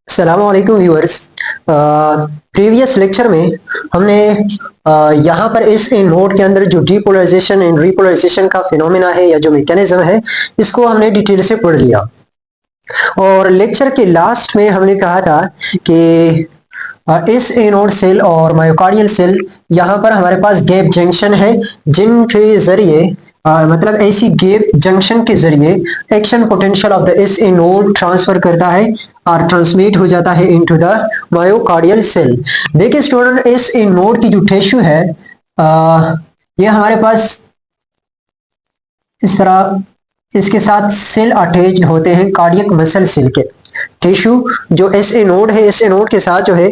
अस्सलामुअलैकुम viewers. Previous lecture में हमने यहाँ पर इस नोड के अंदर जो डीपोलराइजेशन एंड रीपोलराइजेशन का फिनोमेना है या जो मैकेनिज्म है, इसको हमने डिटेल से पढ़ लिया। और लेक्चर के लास्ट में हमने कहा था कि इस एनोड सेल और मायोकार्डियल सेल यहाँ पर हमारे पास गैप जंक्शन है, जिनके जरिए मतलब ऐसी गैप जंक्शन के जरिए एक्शन पोटेंशियल ऑफ द इस एनोड ट्रांसफर करता है और ट्रांसमिट हो जाता है इनटू द मायोकार्डियल सेल। देखिए स्टूडेंट, इस एनोड की जो टिश्यू है ये हमारे पास इस तरह इसके साथ सेल अटैच्ड होते हैं कार्डियक मसल सेल के। टिश्यू जो एस ए नोड है, एस ए नोड के साथ जो है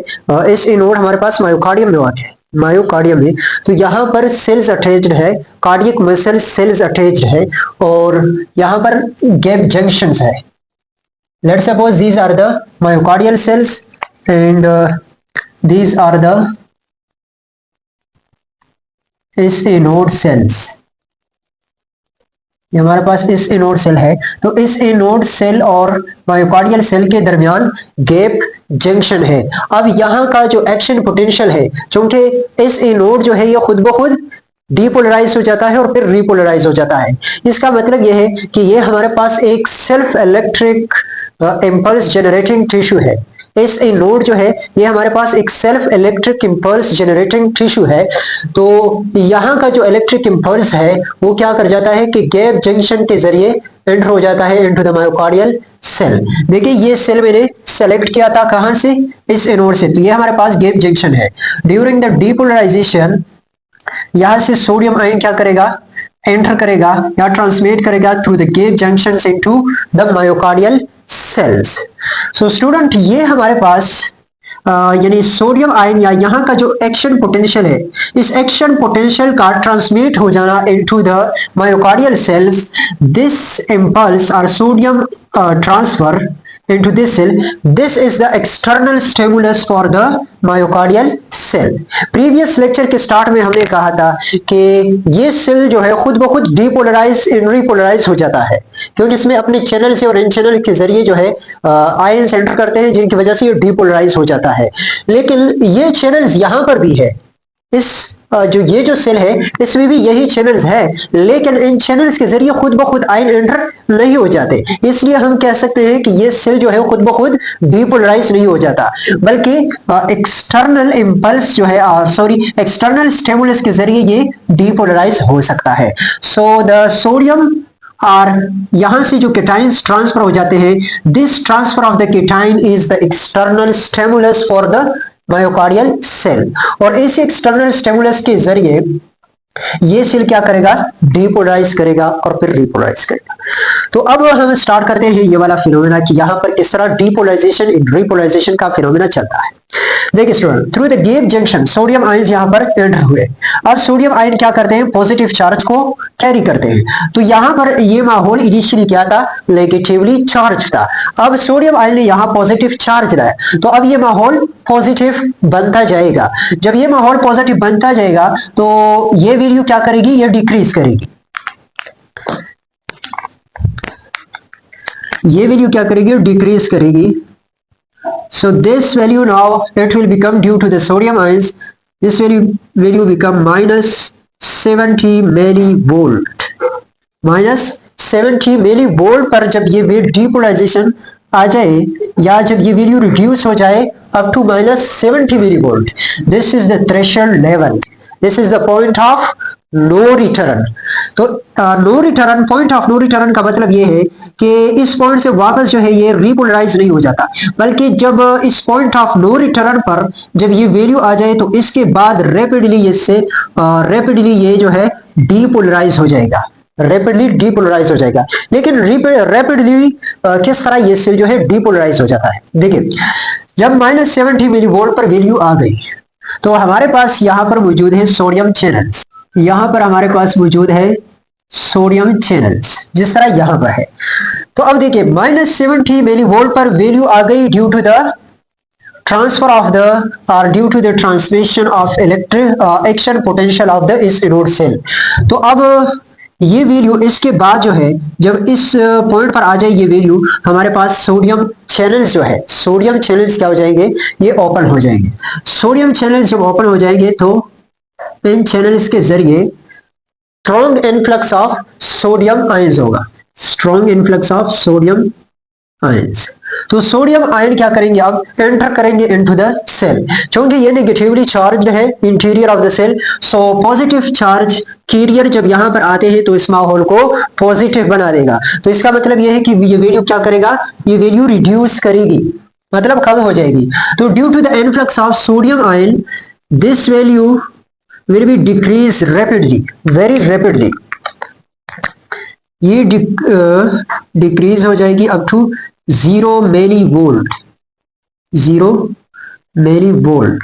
एस ए नोड हमारे पास मायोकार्डियम में है, मायोकार्डियम में। तो यहाँ पर सेल्स अटैच्ड है, कार्डियक मसल सेल्स अटैच्ड है और यहाँ पर गैप जंक्शंस है। Let's suppose these are the myocardial cells and these are the S A node cells. ये हमारे पास इस एनोड सेल है, तो इस एनोड सेल और मायोकार्डियल सेल के दरमियान गैप जंक्शन है। अब यहाँ का जो एक्शन पोटेंशियल है, चूंकि इस एनोड जो है ये खुद ब खुद डीपोलराइज हो जाता है और फिर रीपोलराइज हो जाता है। इसका मतलब यह है कि ये हमारे पास एक self electric impulse generating tissue है। इस नोड जो है ये हमारे पास एक self electric impulse generating tissue है। तो यहाँ का जो इलेक्ट्रिक इंपल्स है वो क्या कर जाता है कि गैप जंक्शन के जरिए एंटर हो जाता है इनटू द मायोकार्डियल सेल। देखिए ये सेल मैंने सेलेक्ट किया था कहां से, इस नोड से। तो ये हमारे पास गैप जंक्शन है। ड्यूरिंग द डीपोलराइजेशन यहां से सोडियम आयन क्या करेगा, एंटर करेगा या ट्रांसमिट करेगा through the gap junctions into the myocardial cells. So student, ये हमारे पास यानी सोडियम आयन या यहाँ का जो एक्शन पोटेंशियल है, इस एक्शन पोटेंशियल का ट्रांसमिट हो जाना into the myocardial cells, this impulse और sodium transfer into this cell, this is the external stimulus for the myocardial cell। previous lecture के स्टार्ट में हमने कहा था कि ये सेल जो है खुद ब खुद डीपोलराइज रीपोलराइज हो जाता है, क्योंकि इसमें अपने चैनल से और एन चैनल के जरिए जो है आयंस एंटर करते हैं, जिनकी वजह से ये डीपोलराइज हो जाता है। लेकिन ये चैनल्स यहाँ पर भी है, इस जो ये जो सेल है इसमें भी यही चैनल्स है, लेकिन इन चैनल्स के जरिए खुद ब खुद आयन एंटर नहीं हो जाते। इसलिए हम कह सकते हैं कि ये सेल जो है खुद ब खुद डीपोलराइज नहीं हो जाता, बल्कि एक्सटर्नल इंपल्स जो है सॉरी एक्सटर्नल स्टिमुलस के जरिए ये डीपोलराइज हो सकता है। सो द सोडियम और यहां से जो केटाइंस ट्रांसफर हो जाते हैं, this transfer of the cation is the external stimulus for the myocardial cell. और इस एक्सटर्नल स्टिमुलस के जरिए ये सेल क्या करेगा, डीपोलराइज करेगा और फिर रीपोलराइज करेगा। तो अब हम स्टार्ट करते हैं ये वाला फिनोमेना कि यहां पर किस तरह डीपोलराइजेशन रीपोलराइजेशन का फिनोमेना चलता है। देखिए student, through the gap junction sodium ions यहां पर एंटर हुए। अब सोडियम आयन क्या करते हैं, पॉजिटिव चार्ज को कैरी करते हैं। तो यहां पर ये माहौल इनिशियली क्या था, नेगेटिवली चार्ज था। अब सोडियम आयन ने यहां पॉजिटिव चार्ज लाया, तो अब ये माहौल पॉजिटिव बनता जाएगा। जब ये माहौल पॉजिटिव बनता जाएगा तो ये वैल्यू क्या करेगी, ये डिक्रीज करेगी। ये वैल्यू क्या करेगी, डिक्रीज करेगी। So this value now it will become, due to the sodium ions, this value become minus 70 millivolt। minus 70 millivolt पर जब ये डीपोलराइजेशन आ जाए या जब ये वैल्यू रिड्यूस हो जाए up to minus 70 millivolt, this is the threshold level, this is the point of no return. तो no return, point of no return का मतलब ये है कि इस पॉइंट से वापस जो है ये रीपोलराइज नहीं हो जाता, बल्कि जब इस पॉइंट ऑफ नो रिटर्न पर जब ये वैल्यू आ जाए तो इसके बाद रैपिडली इससे रैपिडली ये जो है डीपोलराइज हो जाएगा, रैपिडली डीपोलराइज हो जाएगा। लेकिन रैपिडली किस तरह ये सेल जो है डीपोलराइज हो जाता है। देखिए, जब -70 मिलीवोल्ट पर वैल्यू आ गई तो हमारे पास यहां पर मौजूद है सोडियम चैनल्स, यहां पर हमारे पास मौजूद है सोडियम चैनल्स जिस तरह यहां पर है। तो अब देखिए, -70 मिलीवोल्ट पर वैल्यू आ गई due to the transfer of the और due to the transmission of electric action potential of the इस एनोड सेल। तो अब ये वैल्यू इसके बाद जो है, जब इस पॉइंट पर आ जाए ये वैल्यू, हमारे पास सोडियम चैनल्स जो है, सोडियम चैनल्स क्या हो जाएंगे, ये ओपन हो जाएंगे। सोडियम चैनल्स जब ओपन हो जाएंगे तो इन चैनल्स के जरिए strong influx of sodium ions होगा, strong influx of sodium ions. तो सोडियम आयन क्या करेंगे, अब एंटर करेंगे इनटू द सेल, क्योंकि ये नेगेटिवली चार्ज है interior of the cell, so positive charge carrier जब यहां पर आते हैं तो इस माहौल को पॉजिटिव बना देगा। तो इसका मतलब ये है कि ये वैल्यू क्या करेगा, ये वैल्यू रिड्यूस करेगी, मतलब कम हो जाएगी। तो due to the influx of sodium ion this value will be decrease rapidly, very rapidly, ये डिक्रीज हो जाएगी up to 0 millivolt, 0 millivolt.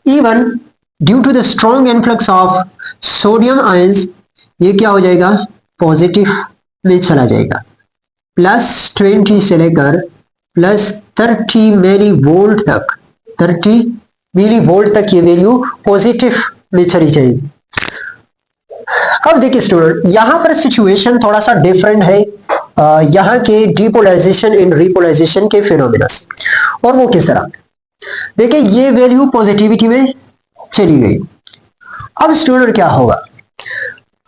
Even due to the strong influx of sodium ions ये क्या हो जाएगा, positive में चला जाएगा, +20 से लेकर +30 मिली वोल्ट तक, 30 मिली वोल्ट तक ये वैल्यू पॉजिटिव में चली जाएगी। अब देखिए स्टूडेंट, यहां पर सिचुएशन थोड़ा सा डिफरेंट है यहां के डिपोलराइजेशन इन रिपोलराइजेशन के फिनोमिना से, और वो किस तरह, देखिए ये वैल्यू पॉजिटिविटी में चली गई। अब स्टूडेंट क्या होगा,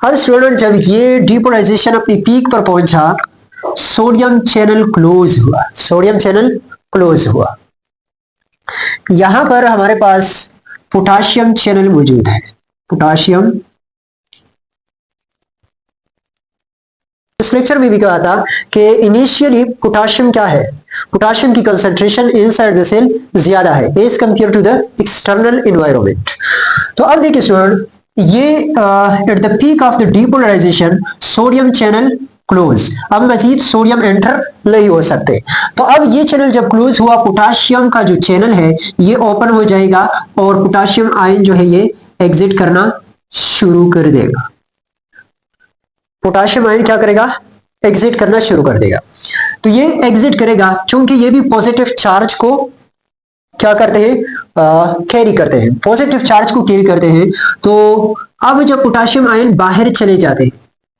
अब स्टूडेंट जब ये डिपोलराइजेशन अपनी पीक पर पहुंचा, सोडियम चैनल क्लोज हुआ, सोडियम चैनल क्लोज हुआ, यहां पर हमारे पास पोटाशियम चैनल मौजूद है, पोटाशियम। इस लेक्चर में भी कहा था कि इनिशियली पोटाशियम क्या है, पोटाशियम की कंसंट्रेशन इनसाइड द सेल ज्यादा है as compare to the external environment. तो अब देखिए स्टूडेंट, ये at the peak of the depolarization sodium channel close, अब मजीद सोडियम एंटर नहीं हो सकते। तो अब ये चैनल जब क्लोज हुआ, पोटाशियम का जो चैनल है ये ओपन हो जाएगा और पोटाशियम आयन जो है ये एग्जिट करना शुरू कर देगा, पोटाशियम आयन क्या करेगा, एग्जिट करना शुरू कर देगा। तो ये एग्जिट करेगा क्योंकि ये भी पॉजिटिव चार्ज को क्या करते हैं, कैरी करते हैं, पॉजिटिव चार्ज को कैरी करते हैं। तो अब जब पोटाशियम आयन बाहर चले जाते हैं,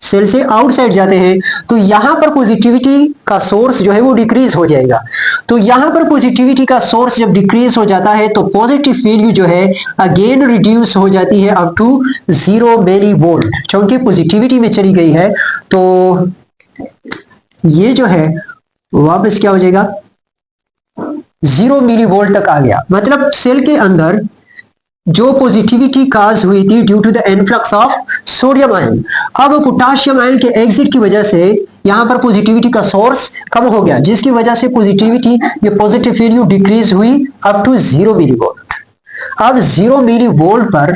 सेल से आउटसाइड जाते हैं, तो यहां पर पॉजिटिविटी का सोर्स जो है वो डिक्रीज हो जाएगा। तो यहां पर पॉजिटिविटी का सोर्स जब डिक्रीज हो जाता है तो पॉजिटिव वैल्यू जो है अगेन रिड्यूस हो जाती है अप टू 0 मिली वोल्ट, क्योंकि पॉजिटिविटी में चली गई है। तो ये जो है वापस क्या हो जाएगा, 0 मिली वोल्ट तक आ गया, मतलब सेल के अंदर जो पॉजिटिविटी काज हुई थी due to the influx of sodium ion, अब पोटाशियम आयन के एग्जिट की वजह से यहां पर पॉजिटिविटी का सोर्स कम हो गया, जिसकी वजह से पॉजिटिविटी, ये पॉजिटिव वैल्यू डिक्रीज हुई अप टू 0 मिली वोल्ट। अब 0 मिली वोल्ट पर,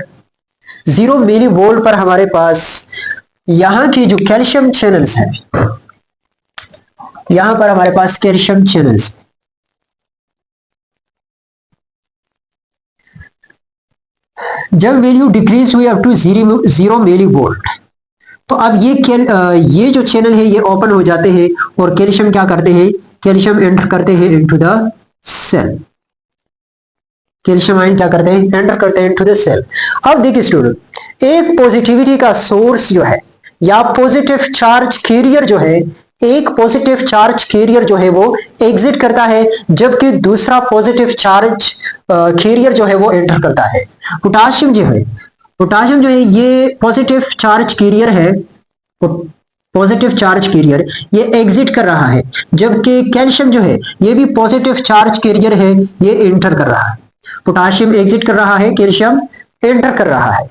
0 मिली वोल्ट पर हमारे पास यहां के जो कैल्शियम चैनल्स हैं, यहां पर हमारे पास कैल्शियम चैनल्स, जब वैल्यू डिक्रीज हुई अप टू 0 मिली वोल्ट, तो अब ये जो चैनल है ये ओपन हो जाते हैं और कैल्शियम क्या करते हैं, कैल्शियम एंटर करते हैं into the cell, calcium ion क्या करते हैं, एंटर करते हैं इनटू द सेल। अब देखिए स्टूडेंट, एक पॉजिटिविटी का सोर्स जो है या पॉजिटिव चार्ज कैरियर जो है, एक पॉजिटिव चार्ज कैरियर जो है वो एग्जिट करता है, जबकि दूसरा पॉजिटिव चार्ज कैरियर जो है वो एंटर करता है। पोटाशियम जो है, पोटाशियम जो है ये पॉजिटिव चार्ज कैरियर है, पॉजिटिव चार्ज कैरियर ये एग्जिट कर रहा है, जबकि कैल्शियम जो है ये भी पॉजिटिव चार्ज कैरियर है, ये एंटर कर रहा है। पोटाशियम एग्जिट कर रहा है, कैल्शियम एंटर कर रहा है।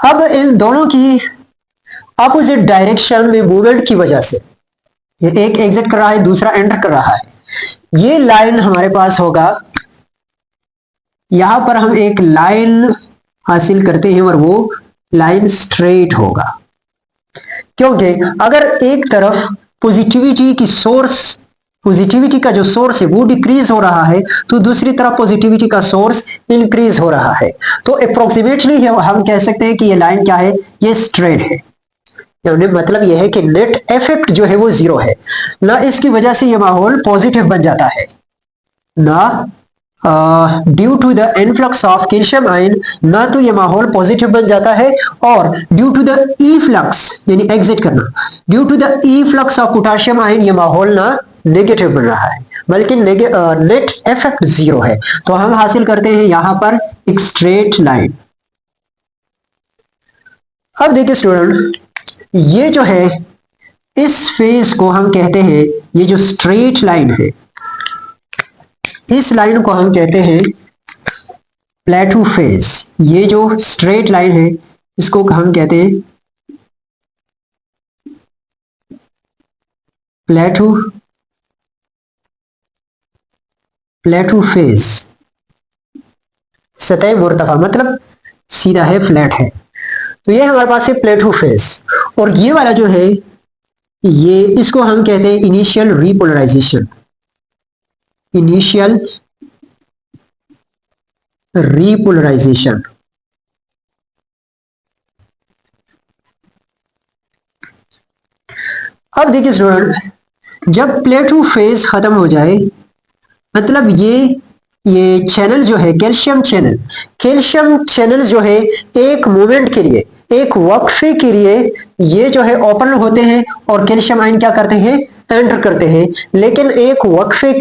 अब इन दोनों की अपोजिट डायरेक्शन में मूवमेंट की वजह से, ये एक एग्जिट कर रहा है, दूसरा एंटर कर रहा है, ये लाइन हमारे पास होगा, यहां पर हम एक लाइन हासिल करते हैं और वो लाइन स्ट्रेट होगा, क्योंकि अगर एक तरफ पॉजिटिविटी की सोर्स, पॉजिटिविटी का जो सोर्स है वो डिक्रीज हो रहा है, तो दूसरी तरफ पॉजिटिविटी का सोर्स इंक्रीज हो रहा है। तो अप्रोक्सीमेटली हम कह सकते हैं कि ये लाइन क्या है, ये स्ट्रेट है। मतलब यह है कि नेट इफेक्ट जो है वो 0 है, ना इसकी वजह से ये माहौल पॉजिटिव बन जाता है, ना due to the influx of calcium ion ना तो ये माहौल पॉजिटिव बन जाता है, और due to the efflux यानी एग्जिट करना, due to the efflux of potassium ion ये माहौल ना नेगेटिव बन रहा है, बल्कि नेट इफेक्ट जीरो है। तो हम हासिल करते हैं यहां पर एक स्ट्रेट लाइन। अब देखिए स्टूडेंट, ये जो है इस फेज को हम कहते हैं, ये जो स्ट्रेट लाइन है इस लाइन को हम कहते हैं प्लेटू फेज। ये जो स्ट्रेट लाइन है इसको हम कहते हैं प्लेटू फेज। सतह मुर्तफा मतलब सीधा है, फ्लैट है। तो ये हमारे पास है प्लेटू फेज। और ये वाला जो है ये इसको हम कहते हैं इनिशियल रीपोलराइजेशन। Initial repolarisation. अब देखिए स्टूडेंट, जब प्लेटू फेज खत्म हो जाए, मतलब ये चैनल जो है कैल्शियम चैनल जो है एक मोमेंट के लिए, एक वक्फे के लिए ये जो है ओपन होते हैं और कैल्शियम आयन क्या करते हैं, एंटर करते हैं। लेकिन एक वक्फे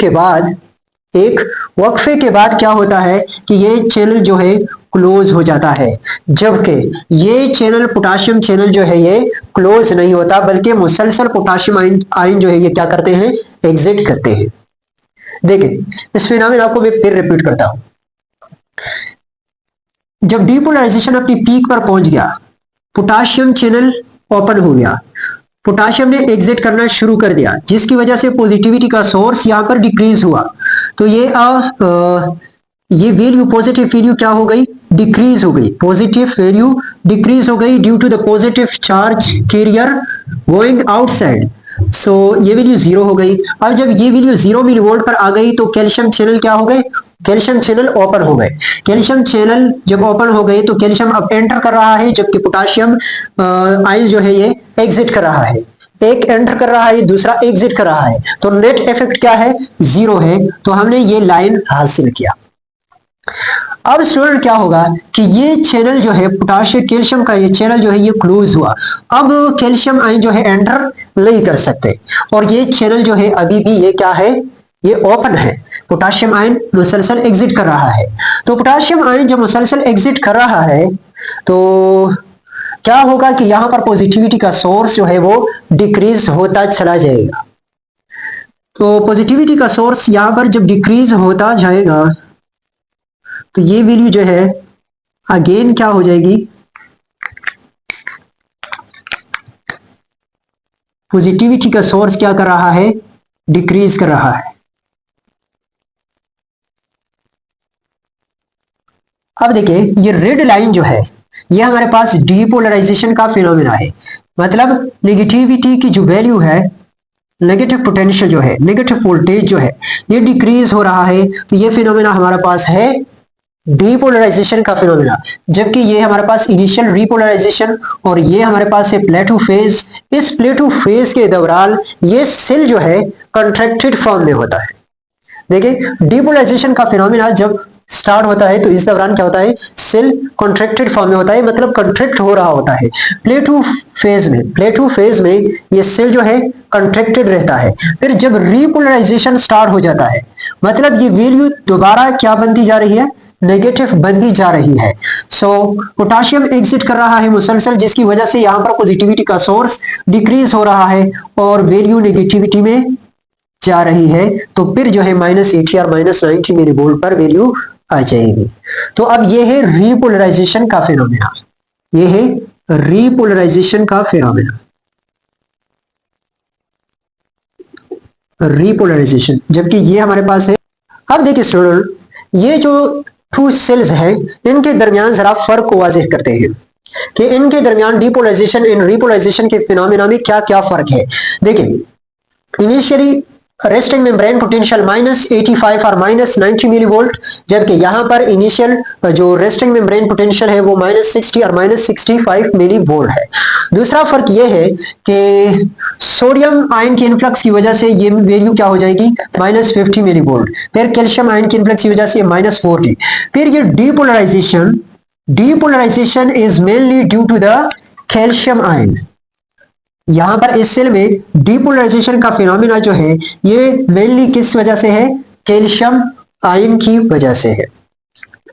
के बाद क्या होता है कि ये चैनल जो है क्लोज हो जाता है, जबकि ये चैनल पोटाशियम चैनल जो है ये क्लोज नहीं होता, बल्कि मुसलसल पोटाशियम आयन जो है ये क्या करते हैं, एग्जिट करते हैं। देखिए इस फिनोमेना को मैं फिर रिपीट करता हूं। जब डीपोलराइजेशन अपनी पीक पर पहुंच गया, पोटाशियम चैनल ओपन हो गया, पोटाशियम ने एग्जिट करना शुरू कर दिया, जिसकी वजह से पॉजिटिविटी का सोर्स यहां पर डिक्रीज हुआ। तो ये वैल्यू, पॉजिटिव वैल्यू क्या हो गई, डिक्रीज हो गई। पॉजिटिव वैल्यू डिक्रीज हो गई due to the positive charge carrier going outside. So ये वैल्यू जीरो हो गई। अब जब ये वैल्यू 0 मिलीवोल्ट पर आ गई तो कैल्शियम चैनल क्या हो गए, कैल्शियम चैनल ओपन हो गए। कैल्शियम चैनल जब ओपन हो गए तो कैल्शियम अब एंटर कर रहा है, जबकि पोटाशियम आयन जो है ये एग्जिट कर रहा है। एक एंटर कर रहा है, दूसरा एग्जिट कर रहा है, तो नेट इफेक्ट क्या है, जीरो है। तो हमने ये लाइन हासिल किया। अब स्टूडेंट क्या होगा कि ये चैनल जो है पोटाशियम कैल्शियम का ये चैनल जो है ये क्लोज हुआ। अब कैल्शियम आयन जो है एंटर नहीं कर सकते, और ये चैनल जो है अभी भी ये क्या है, ये ओपन है। पोटाशियम आयन मुसलसल एग्जिट कर रहा है। तो पोटाशियम आयन जब मुसलसल एग्जिट कर रहा है तो क्या होगा कि यहां पर पॉजिटिविटी का सोर्स जो है वो डिक्रीज होता चला जाएगा। तो पॉजिटिविटी का सोर्स यहां पर जब डिक्रीज होता जाएगा तो ये वैल्यू जो है अगेन क्या हो जाएगी, पॉजिटिविटी का सोर्स क्या कर रहा है, डिक्रीज कर रहा है। अब देखिए ये रेड लाइन जो है ये हमारे पास डीपोलराइजेशन का फिनोमेना है। मतलब नेगेटिविटी की जो वैल्यू है, नेगेटिव पोटेंशियल जो है, नेगेटिव वोल्टेज जो है ये डिक्रीज हो रहा है। तो ये फिनोमेना हमारे पास है डीपोलराइजेशन का फिनोमेना, जबकि ये हमारे पास इनिशियल रीपोलराइजेशन और ये हमारे पास है प्लेटू फेज। इस प्लेटू फेज के दौरान ये सेल जो है कंट्रैक्टेड फॉर्म में होता है। देखिए डिपोलराइजेशन का फिनोमेना जब स्टार्ट होता है तो इस दौरान क्या होता है, सेल कॉन्ट्रैक्टेड फॉर्म में होता है, मतलब कॉन्ट्रैक्ट हो रहा होता है। प्लेटू फेज में ये सेल जो है कॉन्ट्रैक्टेड रहता है। फिर जब रीपोलराइजेशन स्टार्ट हो जाता है, मतलब ये वैल्यू दोबारा क्या बनती जा रही है, नेगेटिव बनती जा रही है। सो पोटाशियम एग्जिट कर रहा है मुसलसल, जिसकी वजह से यहां पर पॉजिटिविटी का सोर्स डिक्रीज हो रहा है और वैल्यू नेगेटिविटी में जा रही है। तो फिर जो है -80 और -90 मिलीवोल्ट पर वैल्यू आ जाएगी। तो अब ये है रीपोलराइजेशन का फिनोमेना, ये है रीपोलराइजेशन का फिनोमेना, रीपोलराइजेशन, जबकि ये हमारे पास है। अब देखिए स्टूडेंट, ये जो टू सेल्स हैं इनके दरमियान जरा फर्क को वाज़ेह करते हैं कि इनके दरमियान डीपोलराइजेशन इन रीपोलराइजेशन के फिनोमेना में क्या क्या फर्क है। देखिए इनिशियली रेस्टिंग मेम्ब्रेन पोटेंशियल -85 और -90 मिली वोल्ट, जबकि यहाँ पर इनिशियल जो रेस्टिंग मेम्ब्रेन पोटेंशियल है वो -60 और -65 मिली वोल्ट है। दूसरा फर्क ये है कि सोडियम आयन की इन्फ्लक्स की वजह से ये वैल्यू क्या हो जाएगी, -50 मिली वोल्ट। फिर कैल्शियम आयन की इन्फ्लक्स की वजह से -40। फिर ये depolarization is mainly due to the calcium ion. यहां पर इस सेल में डिपोलराइजेशन का फिनोमिना जो है ये मेनली किस वजह से है, कैल्शियम आयन की वजह से है।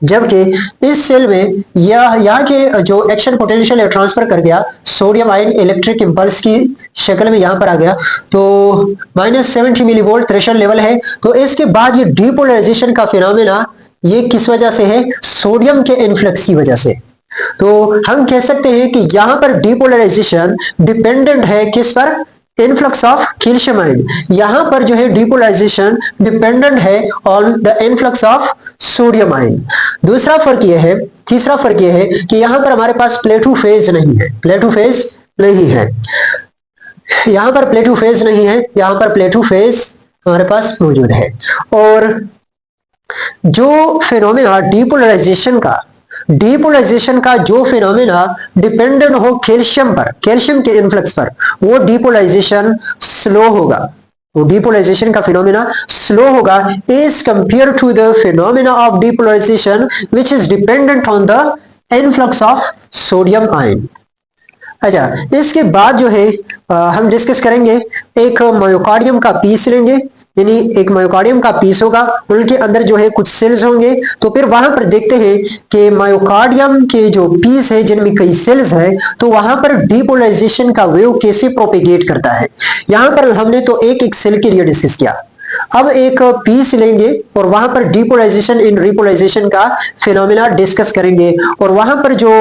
जबकि इस सेल में यहाँ के जो एक्शन पोटेंशियल है ट्रांसफर कर गया, सोडियम आयन इलेक्ट्रिक इंपल्स की शक्ल में यहां पर आ गया, तो -70 मिली वोल्ट थ्रेशोल्ड लेवल है। तो इसके बाद ये डिपोलराइजेशन का फिनोमिना ये किस वजह से है, सोडियम के इन्फ्लक्स की वजह से। तो हम कह सकते हैं कि यहां पर डिपोलराइजेशन डिपेंडेंट है किस पर, इनफ्लक्स ऑफ कैल्शियम आयन। यहां पर जो है डिपोलराइजेशन डिपेंडेंट है on the influx of sodium ion. दूसरा फर्क यह है, तीसरा फर्क यह है कि यहां पर हमारे पास प्लेटो फेज नहीं है, प्लेटो फेज नहीं है, यहां पर प्लेटो फेज नहीं है, यहां पर प्लेटो फेज हमारे पास मौजूद है। और जो फिनोमेना डिपोलराइजेशन का जो फिनोमेना डिपेंडेंट हो कैल्शियम पर, कैल्शियम के इन्फ्लक्स पर, वो डिपोलराइजेशन स्लो होगा, वो डिपोलराइजेशन का फिनोमेना स्लो होगा as compare to the phenomena of depolarization which is dependent on the influx of sodium ion. अच्छा, इसके बाद जो है हम डिस्कस करेंगे, एक मायोकार्डियम का पीस लेंगे, यानी एक मायोकार्डियम का पीस होगा, उनके अंदर जो है कुछ सेल्स होंगे। तो फिर वहां पर देखते हैं कि मायोकार्डियम के जो पीस है जिनमें कई सेल्स है, तो वहां पर डिपोलराइजेशन का वेव कैसे प्रोपेगेट करता है। यहां पर हमने तो एक एक सेल के लिए डिस्कस किया, अब एक पीस लेंगे और वहां पर डिपोलराइजेशन इन रिपोलराइजेशन का फिनोमेना डिस्कस करेंगे। और वहां पर जो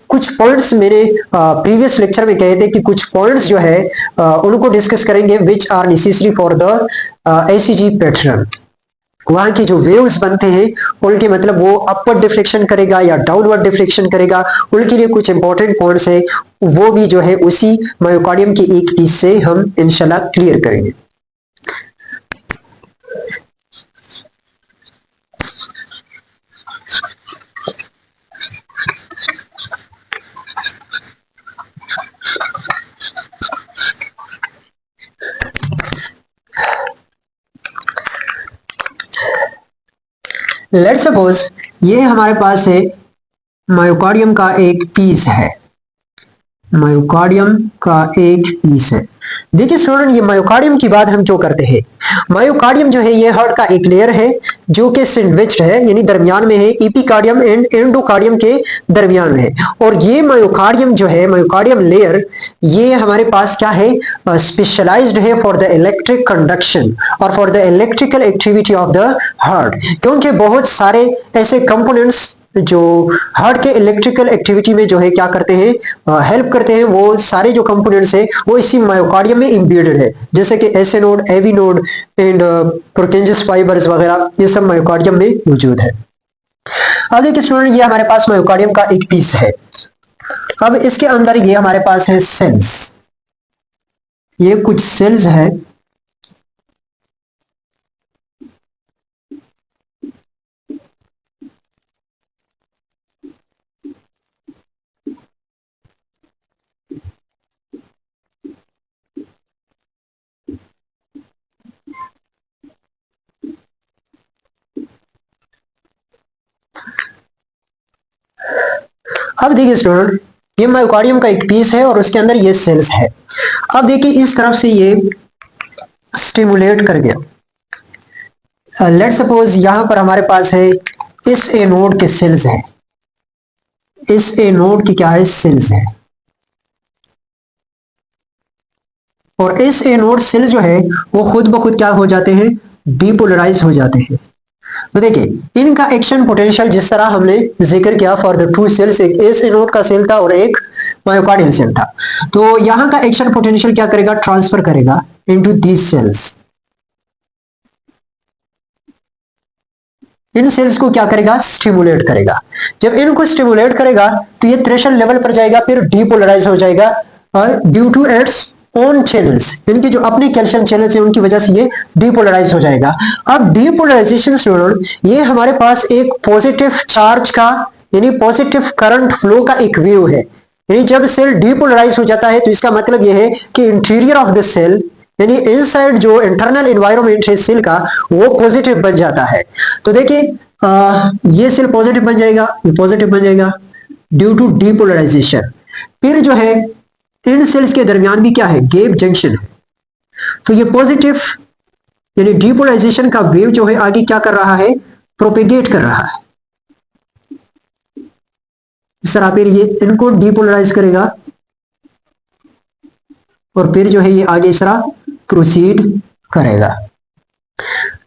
कुछ पॉइंट्स मैंने प्रीवियस लेक्चर में कहे थे कि कुछ पॉइंट्स जो है उनको डिस्कस करेंगे which are necessary for the ECG pattern. वहां की जो वेव्स बनते हैं उनके मतलब वो अपवर्ड डिफ्लेक्शन करेगा या डाउनवर्ड डिफ्लेक्शन करेगा, उनके लिए कुछ इंपॉर्टेंट पॉइंट्स है, वो भी जो है उसी मायोकार्डियम की एक पीस से हम इंशाल्लाह क्लियर करेंगे। लेट्स सपोज ये हमारे पास है मायोकार्डियम का एक पीस है, मायोकार्डियम का एक पीस है। देखिए स्टूडेंट, ये मायोकार्डियम की बात हम जो करते हैं, मायोकार्डियम जो है ये हार्ट का एक लेयर है जो कि सैंडविच्ड है, यानी दरमियान में है, एपिकार्डियम एंड एंडोकार्डियम के दरमियान में है। और ये मायोकार्डियम जो है, मायोकार्डियम लेयर, ये हमारे पास क्या है, स्पेशलाइज्ड है फॉर द इलेक्ट्रिक कंडक्शन और for the electrical activity of the heart, क्योंकि बहुत सारे ऐसे कंपोनेंट्स जो हार्ट के इलेक्ट्रिकल एक्टिविटी में जो है क्या करते हैं, हेल्प करते हैं, वो सारे जो कंपोनेंट्स है वो इसी मायोकार्डियम में एम्बेडेड है, जैसे कि SA node, AV node and Purkinje fibres वगैरह, ये सब मायोकार्डियम में मौजूद है। अब देखिए स्टूडेंट, ये हमारे पास मायोकार्डियम का एक पीस है। अब इसके अंदर ये हमारे पास है सेल्स, ये कुछ सेल्स है, अब देखिए स्टूडेंट, ये मायोकार्डियम का एक पीस है और उसके अंदर ये सेल्स है। अब देखिए इस तरफ से ये स्टिमुलेट कर गया। लेट्स सपोज यहां पर हमारे पास है इस ए नोड के सेल्स है, इस ए नोड की क्या है, सेल्स है। और इस ए नोड सेल्स जो है वो खुद ब खुद क्या हो जाते हैं, डिपोलराइज हो जाते हैं। तो देखिए इनका एक्शन पोटेंशियल जिस तरह हमने जिक्र किया फॉर द टू सेल्स, एक एस एनोड का सेल था और एक मायोकार्डियल सेल था, तो यहां का एक्शन पोटेंशियल क्या करेगा, ट्रांसफर करेगा इनटू दीस सेल्स। इन सेल्स को क्या करेगा, स्टिमुलेट करेगा। जब इनको स्टिमुलेट करेगा तो ये थ्रेशोल्ड लेवल पर जाएगा, फिर डिपोलराइज हो जाएगा due to its own channels, यानी कि जो अपने कैल्शियम चैनल्स है उनकी वजह से ये डीपोलराइज हो जाएगा। अब डीपोलराइजेशन स्टूडेंट, ये हमारे पास एक पॉजिटिव चार्ज का यानी पॉजिटिव करंट फ्लो का एक व्यू है। यानी जब सेल डीपोलराइज हो जाता है तो इसका मतलब यह है कि इंटीरियर ऑफ द सेल यानी इनसाइड जो इंटरनल एनवायरनमेंट है सेल का वो पॉजिटिव बन जाता है। तो देखिए ये सेल पॉजिटिव बन जाएगा, ये पॉजिटिव बन जाएगा ड्यू टू डीपोलराइजेशन। फिर जो है इन सेल्स के दरमियान भी क्या है, गैप जंक्शन है। तो ये पॉजिटिव यानी डीपोलराइजेशन का वेव जो है आगे क्या कर रहा है, प्रोपेगेट कर रहा है। इस तरह फिर ये इनको डीपोलराइज करेगा और फिर जो है ये आगे इस तरह प्रोसीड करेगा।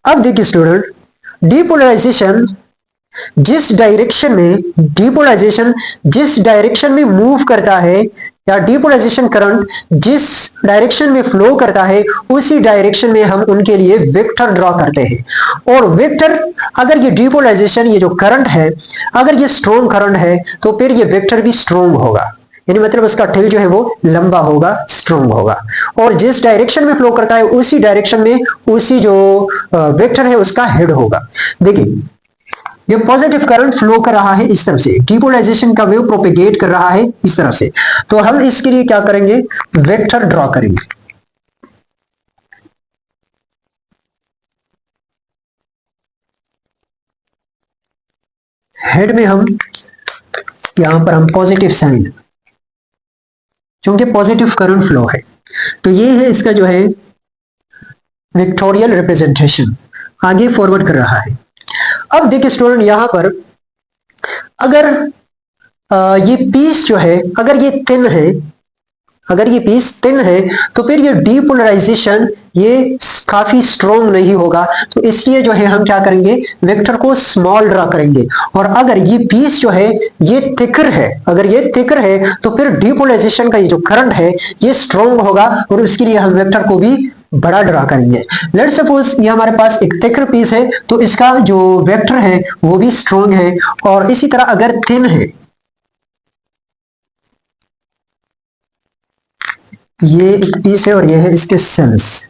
अब देखिए स्टूडेंट, डीपोलराइजेशन जिस डायरेक्शन में डीपोलराइजेशन जिस डायरेक्शन में मूव करता है या डीपोलराइजेशन करंट जिस डायरेक्शन में फ्लो करता है उसी डायरेक्शन में हम उनके लिए वेक्टर ड्रॉ करते हैं। और वेक्टर अगर ये डीपोलराइजेशन ये जो करंट है अगर ये स्ट्रॉन्ग करंट है तो फिर ये वेक्टर भी स्ट्रॉन्ग होगा, यानी मतलब उसका टेल जो है वो लंबा होगा, स्ट्रॉन्ग होगा। और जिस डायरेक्शन में फ्लो करता है उसी डायरेक्शन में उसी जो वेक्टर है उसका हेड होगा। देखिए ये पॉजिटिव करंट फ्लो कर रहा है इस तरफ से, डीपोलराइजेशन का वेव प्रोपेगेट कर रहा है इस तरफ से, तो हम इसके लिए क्या करेंगे, वेक्टर ड्रॉ करेंगे। हेड में हम यहां पर हम पॉजिटिव साइन, क्योंकि पॉजिटिव करंट फ्लो है तो ये है इसका जो है वेक्टोरियल रिप्रेजेंटेशन, आगे फॉरवर्ड कर रहा है। अब देखिए स्टूडेंट यहां पर अगर ये पीस जो है अगर ये थिन है, अगर ये पीस थिन है तो फिर ये डीपोलराइजेशन ये काफी स्ट्रॉन्ग नहीं होगा, तो इसलिए जो है हम क्या करेंगे, वेक्टर को स्मॉल ड्रा करेंगे। और अगर ये पीस जो है ये थिकर है, अगर ये थिकर है तो फिर डीपोलराइजेशन का ये जो करंट है ये स्ट्रॉन्ग होगा और उसके लिए हम वेक्टर को भी बड़ा ड्रा करेंगे। लेट सपोज ये हमारे पास एक थिकर पीस है तो इसका जो वेक्टर है वो भी स्ट्रॉन्ग है। और इसी तरह अगर थिन है, ये एक पीस है और ये है इसके सेल्स,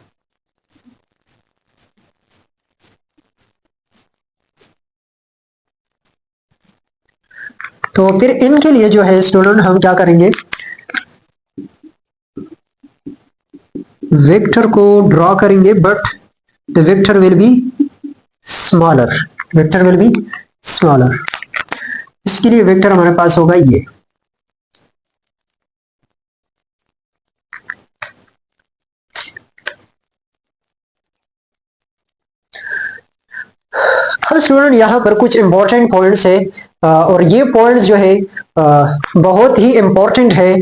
तो फिर इनके लिए जो है स्टूडेंट हम क्या करेंगे, वेक्टर को ड्रॉ करेंगे but the vector will be smaller, vector will be smaller. इसके लिए वेक्टर हमारे पास होगा ये। अब स्टूडेंट यहां पर कुछ इंपॉर्टेंट पॉइंट्स है और ये पॉइंट्स जो है बहुत ही इंपॉर्टेंट है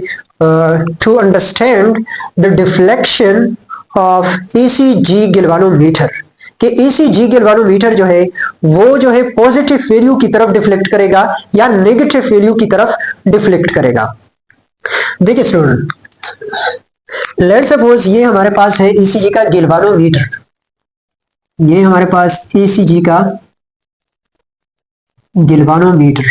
to understand the deflection of ECG galvanometer, कि ईसीजी गैल्वेनोमीटर जो है वो जो है पॉजिटिव वैल्यू की तरफ डिफ्लेक्ट करेगा या नेगेटिव वैल्यू की तरफ डिफ्लेक्ट करेगा। देखिए स्टूडेंट, लेट्स सपोज ये हमारे पास है ईसीजी का गैल्वेनोमीटर, ये हमारे पास ईसीजी का गैल्वेनोमीटर,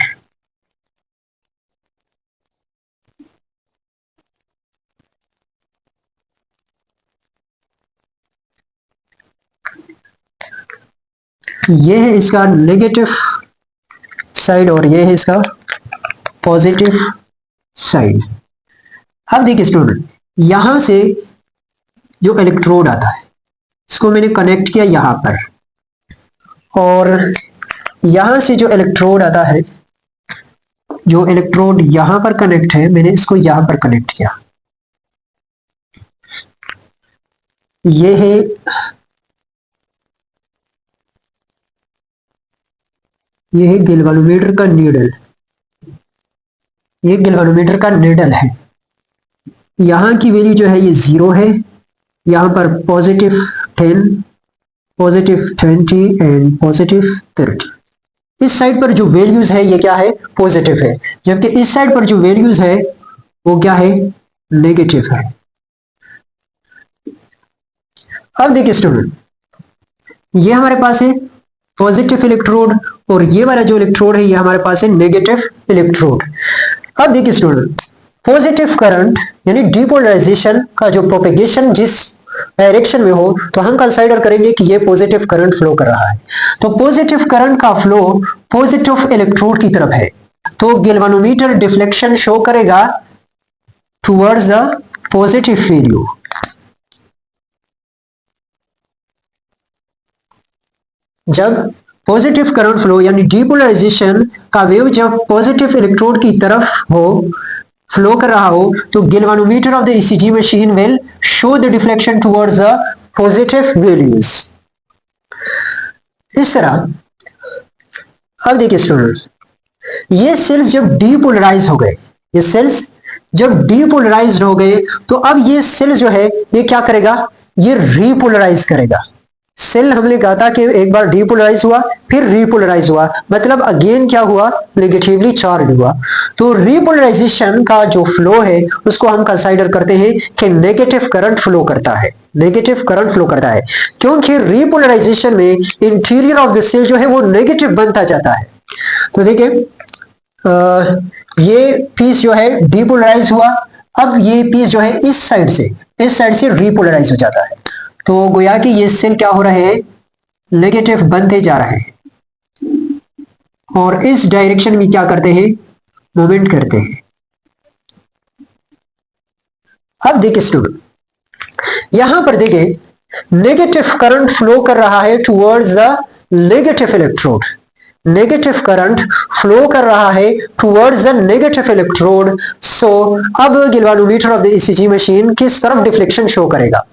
ये है इसका नेगेटिव साइड और ये है इसका पॉजिटिव साइड। अब देखिए स्टूडेंट, यहां से जो इलेक्ट्रोड आता है इसको मैंने कनेक्ट किया यहां पर, और यहां से जो इलेक्ट्रोड आता है, जो इलेक्ट्रोड यहां पर कनेक्ट है मैंने इसको यहां पर कनेक्ट किया। ये है गैल्वेनोमीटर का नीडल, ये गैल्वेनोमीटर का नीडल है। यहां की वैल्यू जो है ये 0 है, यहां पर पॉजिटिव 10, पॉजिटिव 20 एंड पॉजिटिव 30। इस साइड पर जो वैल्यूज है ये क्या है, पॉजिटिव है, जबकि इस साइड पर जो वैल्यूज है वो क्या है, नेगेटिव है। अब देखिए स्टूडेंट, ये हमारे पास है पॉजिटिव इलेक्ट्रोड और ये वाला जो इलेक्ट्रोड है ये हमारे पास है नेगेटिव इलेक्ट्रोड। अब देखिए स्टूडेंट, पॉजिटिव करंट यानी डीपोलराइजेशन का जो प्रोपेगेशन जिस डायरेक्शन में हो तो हम कंसीडर करेंगे कि ये पॉजिटिव करंट फ्लो कर रहा है। तो पॉजिटिव करंट का फ्लो पॉजिटिव इलेक्ट्रोड की तरफ है, तो गैल्वेनोमीटर डिफ्लेक्शन शो करेगा टुवर्ड्स द पॉजिटिव वैल्यू। जब पॉजिटिव करंट फ्लो यानी डीपोलराइजेशन का वेव जब पॉजिटिव इलेक्ट्रोड की तरफ हो, फ्लो कर रहा हो, तो galvanometer of the ECG machine will show the deflection towards the positive values. इस तरह अब देखिए स्टूडेंट, ये सेल्स जब डीपोलराइज हो गए, ये सेल्स जब डीपोलराइज हो गए, तो अब ये सेल जो है ये क्या करेगा, ये रीपोलराइज करेगा। सेल हमने कहा था कि एक बार डीपोलराइज हुआ फिर रीपोलराइज हुआ, मतलब अगेन क्या हुआ, नेगेटिवली चार्ज हुआ। तो रीपोलराइजेशन का जो फ्लो है उसको हम कंसीडर करते हैं कि नेगेटिव करंट फ्लो करता है, नेगेटिव करंट फ्लो करता है, क्योंकि रीपोलराइजेशन में इंटीरियर ऑफ द सेल जो है वो नेगेटिव बनता जाता है। तो देखिए ये पीस जो है डीपोलराइज हुआ, अब ये पीस जो है इस साइड से रीपोलराइज हो जाता है, तो गोया कि ये सेल क्या हो रहे हैं, नेगेटिव बनते जा रहे हैं और इस डायरेक्शन में क्या करते हैं, मूवमेंट करते हैं। अब देखिए स्टूडेंट, यहां पर देखिए नेगेटिव करंट फ्लो कर रहा है towards the negative electrode, negative current flow कर रहा है टुवर्ड्स द नेगेटिव इलेक्ट्रोड। सो अब galvanometer of the ECG machine किस तरफ डिफ्लेक्शन शो करेगा,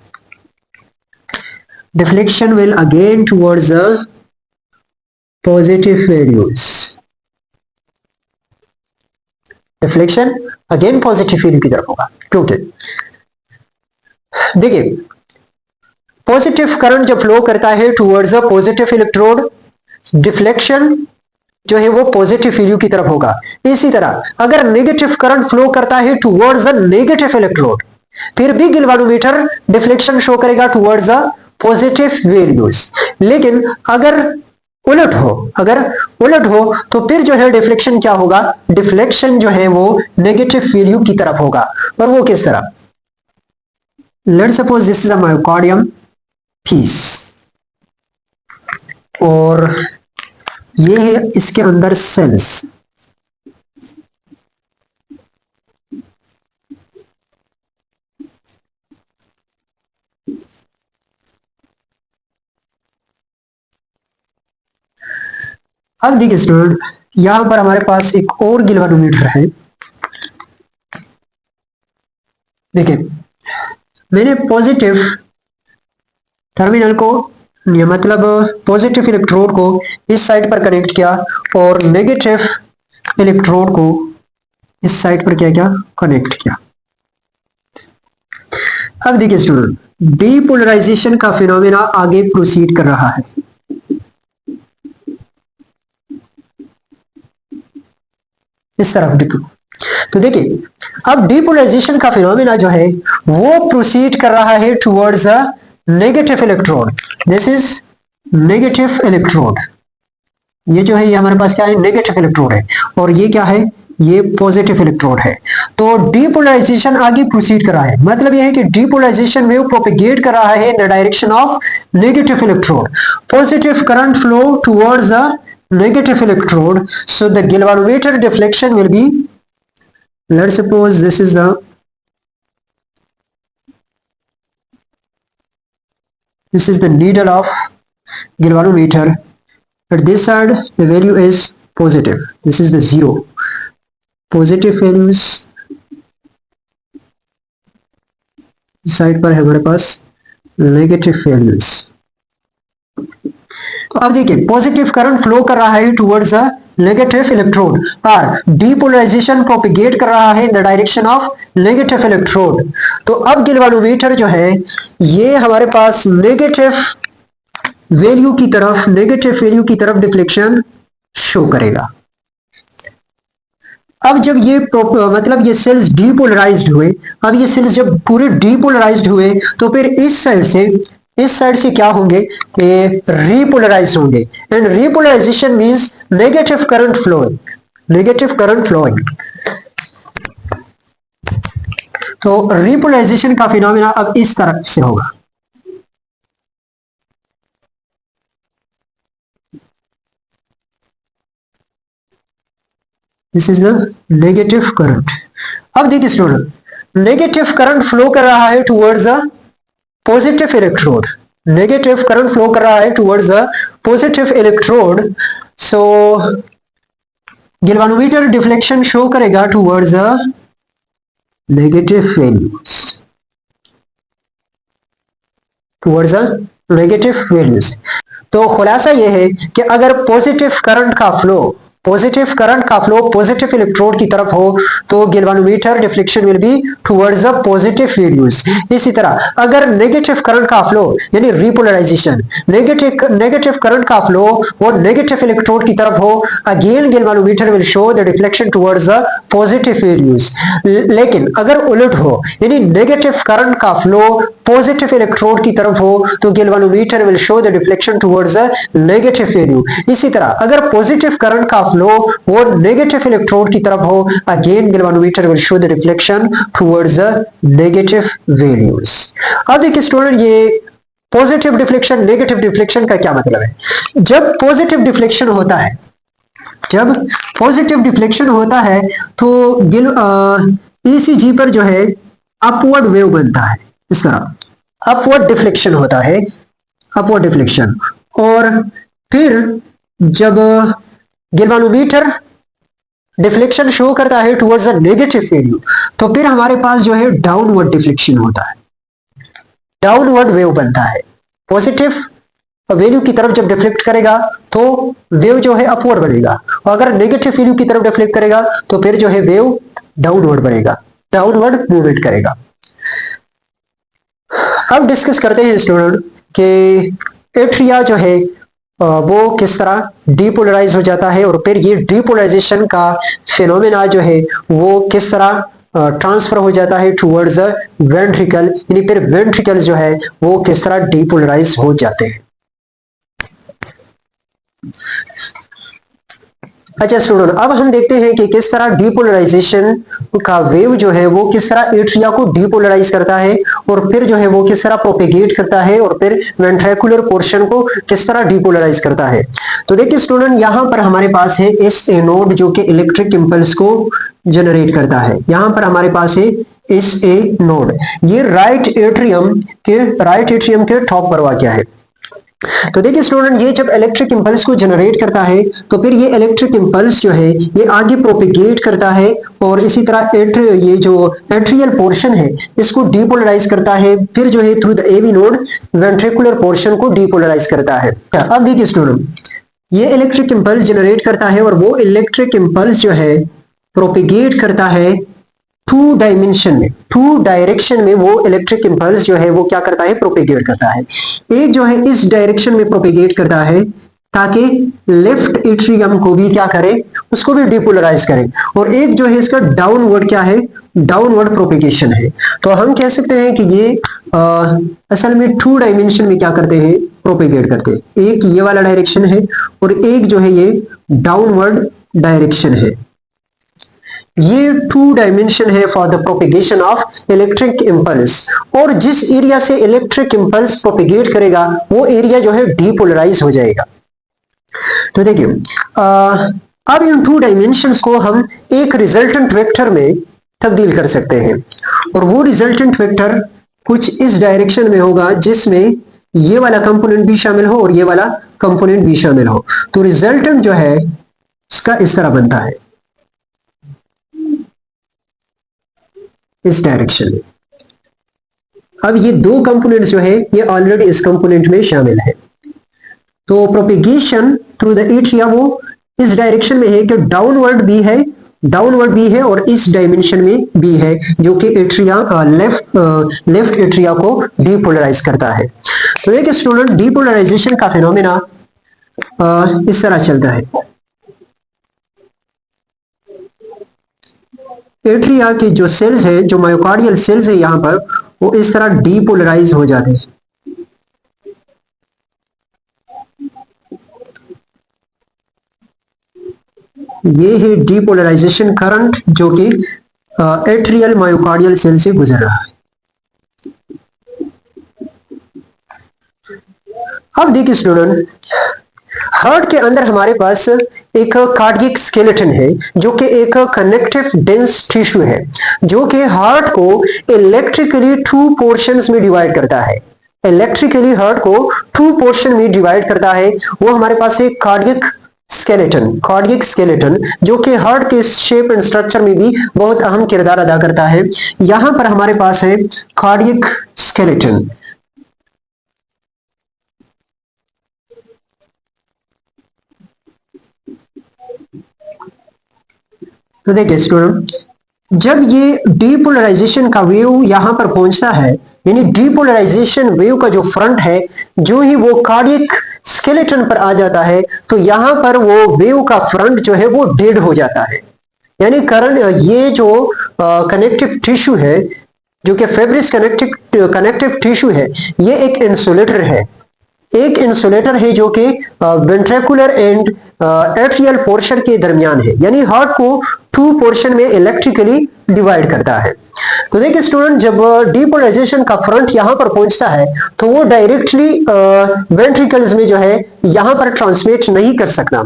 deflection will again towards the positive values, deflection again positive value की तरफ होगा, क्योंकि देखिए पॉजिटिव करंट जब फ्लो करता है towards the positive electrode, deflection जो है वो पॉजिटिव वैल्यू की तरफ होगा। इसी तरह अगर नेगेटिव करंट फ्लो करता है टुवर्ड्स द नेगेटिव इलेक्ट्रोड, फिर भी गैल्वेनोमीटर डिफ्लेक्शन शो करेगा टुवर्ड्स द पॉजिटिव वैल्यूज। लेकिन अगर उलट हो तो फिर जो है डिफ्लेक्शन क्या होगा, डिफ्लेक्शन जो है वो नेगेटिव वैल्यू की तरफ होगा। और वो किस तरह, let's suppose this is a myocardium piece और ये है इसके अंदर सेल्स, अब देखिए स्टूडेंट, यहां पर हमारे पास एक और गैल्वेनोमीटर है। देखिए मैंने पॉजिटिव टर्मिनल को मतलब पॉजिटिव इलेक्ट्रोड को इस साइड पर कनेक्ट किया और नेगेटिव इलेक्ट्रोड को इस साइड पर क्या कनेक्ट किया। अब देखिए स्टूडेंट, डीपोलराइजेशन का फिनोमेना आगे प्रोसीड कर रहा है। इस तरफ देखो, तो देखिए अब डीपोलराइजेशन का फिनोमेना जो है वो प्रोसीड कर रहा है towards a negative electrode. This is negative electrode, ये जो है ये हमारे पास क्या है, नेगेटिव इलेक्ट्रोड है, और ये क्या है, ये पॉजिटिव इलेक्ट्रोड है। तो डीपोलराइजेशन आगे प्रोसीड कर रहा है, मतलब यह है कि डीपोलराइजेशन वेव प्रोपेगेट कर रहा है in the direction of negative electrode, positive current flow towards the negative electrode, so the galvanometer deflection will be, let's suppose this is the needle of galvanometer, at this side the value is positive, this is the zero, positive values इस side पर है हमारे पास negative values. तो अब देखिए positive current flow कर रहा है टुवर्ड्स अ नेगेटिव इलेक्ट्रोड और डीपोलराइजेशन प्रोपेगेट कर रहा है in the direction of negative electrode. तो अब गैल्वेनोमीटर जो है ये हमारे पास नेगेटिव वैल्यू की तरफ डिफ्लेक्शन शो करेगा। अब जब ये मतलब ये सेल्स डीपोलराइज्ड हुए, अब ये सेल्स जब पूरे डीपोलराइज्ड हुए तो फिर इस साइड से क्या होंगे कि रीपोलराइज होंगे, and repolarisation means negative current flowing. तो रिपोलराइजेशन का फिनोमेना अब इस तरह से होगा। This is the negative current. अब देखिए स्टूडेंट, नेगेटिव करंट फ्लो कर रहा है towards a positive electrode. Negative current flow कर रहा है towards a positive electrode. So galvanometer deflection show करेगा towards a negative values, towards a negative values. तो खुलासा यह है कि अगर पॉजिटिव करंट का फ्लो पॉजिटिव इलेक्ट्रोड की तरफ हो तो galvanometer deflection will be towards the positive values. इसी तरह अगर नेगेटिव करंट का फ्लो यानी रिपोलराइजेशन, नेगेटिव करंट का फ्लो वो नेगेटिव इलेक्ट्रोड की तरफ हो, again galvanometer will show the deflection towards the positive values. लेकिन अगर उलट हो यानी नेगेटिव करंट का फ्लो पॉजिटिव इलेक्ट्रोड की तरफ हो तो galvanometer will show the deflection towards a negative value. इसी तरह अगर पॉजिटिव करंट का फ्लो वो नेगेटिव इलेक्ट्रोड की तरफ हो, again galvanometer will show the reflection towards a negative values. अब देखिए स्टूडेंट, ये पॉजिटिव डिफ्लेक्शन नेगेटिव डिफ्लेक्शन का क्या मतलब है। जब पॉजिटिव डिफ्लेक्शन होता है, जब पॉजिटिव डिफ्लेक्शन होता है तो ईसीजी पर जो है अपवर्ड वेव बनता है, इस तरह अपवर्ड डिफ्लेक्शन होता है, अपवर्ड डिफ्लेक्शन। और फिर जब गैल्वेनोमीटर डिफ्लेक्शन शो करता है टुवर्ड्स अ नेगेटिव वैल्यू तो फिर हमारे पास जो है डाउनवर्ड डिफ्लेक्शन होता है, डाउनवर्ड वेव बनता है। पॉजिटिव वैल्यू की तरफ जब डिफ्लेक्ट करेगा तो वेव जो है अपवर्ड बनेगा, और अगर नेगेटिव वैल्यू की तरफ डिफ्लेक्ट करेगा तो फिर जो है वेव डाउनवर्ड बनेगा, डाउनवर्ड मूवमेंट करेगा। अब डिस्कस करते हैं स्टूडेंट कि एट्रिया जो है वो किस तरह डीपोलराइज हो जाता है, और फिर ये डीपोलराइजेशन का फिनोमेना जो है वो किस तरह ट्रांसफर हो जाता है टुवर्ड्स वेंट्रिकल, यानी फिर वेंट्रिकल जो है वो किस तरह डीपोलराइज हो जाते हैं। अच्छा स्टूडेंट, अब हम देखते हैं कि किस तरह डीपोलराइजेशन का वेव जो है वो किस तरह एट्रिया को डीपोलराइज करता है, और फिर जो है वो किस तरह प्रोपेगेट करता है, और फिर वेंट्रिकुलर पोर्शन को किस तरह डीपोलराइज करता है। तो देखिए स्टूडेंट, यहां पर हमारे पास है एस ए नोड जो कि इलेक्ट्रिक इंपल्स को जनरेट करता है। यहां पर हमारे पास है एस ए नोड, ये राइट एट्रियम के टॉप पर वाक़या है। तो देखिए स्टूडेंट, ये जब इलेक्ट्रिक इंपल्स को जनरेट करता है तो फिर ये इलेक्ट्रिक इंपल्स जो है ये आगे प्रोपिगेट करता है, और इसी तरह ये जो एट्रियल पोर्शन है इसको डीपोलराइज करता है, फिर जो है through the AV node ventricular portion को डीपोलराइज करता है। अब देखिए स्टूडेंट, ये इलेक्ट्रिक इंपल्स जनरेट करता है और वो इलेक्ट्रिक इंपल्स जो है प्रोपिगेट करता है टू डायमेंशन में, टू डायरेक्शन में वो इलेक्ट्रिक इंपल्स जो है वो क्या करता है, प्रोपेगेट करता है। एक जो है इस डायरेक्शन में प्रोपेगेट करता है ताकि लेफ्ट एट्रियम को भी क्या करे, उसको भी डिपोलराइज करे, और एक जो है इसका डाउनवर्ड क्या है, डाउनवर्ड प्रोपेगेशन है। तो हम कह सकते हैं कि ये असल में टू डायमेंशन में क्या करते हैं, प्रोपेगेट करते हैं। एक ये वाला डायरेक्शन है और एक जो है ये डाउनवर्ड डायरेक्शन है। ये टू डायमेंशन है for the propagation of electric impulse, और जिस एरिया से इलेक्ट्रिक इंपल्स प्रोपेगेट करेगा वो एरिया जो है डीपोलराइज हो जाएगा। तो देखिए अब इन टू डायमेंशंस को हम एक रिजल्टेंट वेक्टर में तब्दील कर सकते हैं, और वो रिजल्टेंट वेक्टर कुछ इस डायरेक्शन में होगा जिसमें ये वाला कंपोनेंट भी शामिल हो और ये वाला कंपोनेंट भी शामिल हो। तो रिजल्टेंट जो है इसका इस तरह बनता है, इस डायरेक्शन में। अब ये दो कंपोनेंट जो है ये ऑलरेडी इस कंपोनेंट में शामिल है। तो प्रोपेगेशन थ्रू द एट्रिया वो इस डायरेक्शन में है कि डाउनवर्ड भी है, डाउनवर्ड भी है, और इस डायमेंशन में भी है जो कि एट्रिया लेफ्ट एट्रिया को डीपोलराइज करता है। तो देखिए स्टूडेंट, डीपोलराइजेशन का फिनोमेना इस तरह चलता है। एट्रिया की जो सेल्स है, जो मायोकार्डियल सेल्स है यहां पर, वो इस तरह डीपोलराइज हो जाते हैं। ये है डीपोलराइजेशन करंट जो कि एट्रियल मायोकार्डियल सेल से गुजर रहा है। अब देखिए स्टूडेंट, हार्ट के अंदर हमारे पास एक कार्डियक स्केलेटन है जो कि एक कनेक्टिव डेंस टिश्यू है जो कि हार्ट को इलेक्ट्रिकली टू पोर्शंस में डिवाइड करता है। इलेक्ट्रिकली हार्ट को टू पोर्शन में डिवाइड करता है। वो हमारे पास एक कार्डियक स्केलेटन जो कि हार्ट के शेप एंड स्ट्रक्चर में भी बहुत अहम किरदार अदा करता है। यहां पर हमारे पास है कार्डियक स्केलेटन। तो देखिए स्टूडेंट, जब ये डीपोलराइजेशन का वेव यहां पर पहुंचता है, यानी डीपोलराइजेशन वेव का जो फ्रंट है जो ही वो कार्डियक स्केलेटन पर आ जाता है तो यहां पर वो वेव का फ्रंट जो है वो डेड हो जाता है। यानी कारण ये जो कनेक्टिव टिश्यू है जो कि फेब्रिस कनेक्टिव टिश्यू है, ये एक इंसुलेटर है। एक इंसुलेटर है जो कि वेंट्रिकुलर एंड एट्रियल पोर्शन के दरमियान है, यानी हार्ट को टू पोर्शन में इलेक्ट्रिकली डिवाइड करता है। तो देखिए स्टूडेंट, जब डीपोलराइजेशन का फ्रंट यहां पर पहुंचता है तो वो डायरेक्टली वेंट्रिकल्स में जो है यहां पर ट्रांसमिट नहीं कर सकता,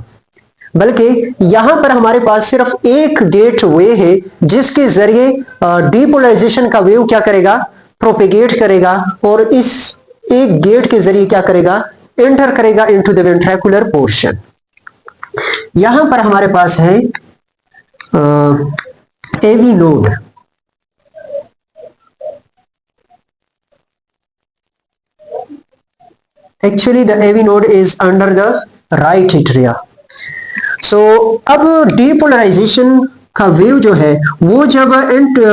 बल्कि यहां पर हमारे पास सिर्फ एक गेट वे है जिसके जरिए डीपोलराइजेशन का वेव क्या करेगा, प्रोपेगेट करेगा और इस एक गेट के जरिए क्या करेगा, एंटर करेगा इनटू द वेंट्रिकुलर पोर्शन। यहां पर हमारे पास है AV node. Actually the AV node is under the right atria. So अब डीपोलराइजेशन का वेव जो है वो जब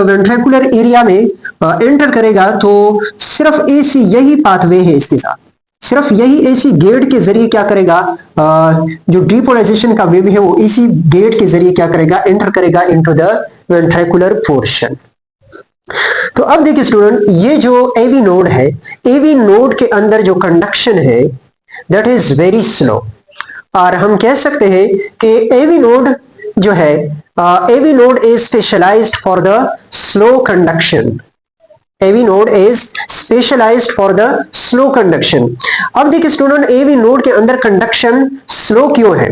वेंट्रिकुलर एरिया में एंटर करेगा तो सिर्फ एसी यही पाथवे है, इसके साथ सिर्फ यही एसी गेट के जरिए क्या करेगा, जो डीपोलराइजेशन का वेव है वो इसी गेट के जरिए क्या करेगा, एंटर करेगा इनटू द वेंट्रिकुलर पोर्शन। तो अब देखिए स्टूडेंट, ये जो एवी नोड है, एवी नोड के अंदर जो कंडक्शन है दैट इज वेरी स्लो, और हम कह सकते हैं कि एवी नोड जो है, AV node is specialized for the slow conduction. AV node is specialized for the slow conduction. अब देखिए स्टूडेंट, एवी नोड के अंदर कंडक्शन स्लो क्यों है?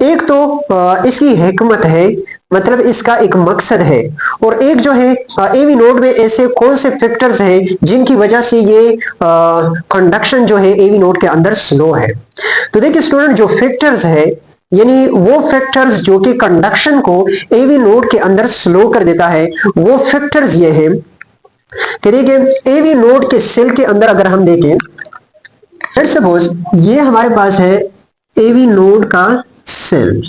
एक तो इसकी हिकमत है, मतलब इसका एक मकसद है, और एक जो है एवी नोड में ऐसे कौन से फैक्टर्स हैं जिनकी वजह से ये कंडक्शन जो है एवी नोड के अंदर स्लो है। तो देखिए स्टूडेंट, जो फैक्टर्स है यानी वो फैक्टर्स जो कि कंडक्शन को एवी नोड के अंदर स्लो कर देता है, वो फैक्टर्स ये है कि देखिए एवी नोड के सेल के अंदर अगर हम देखें, लेट्स सपोज ये हमारे पास है एवी नोड का सेल,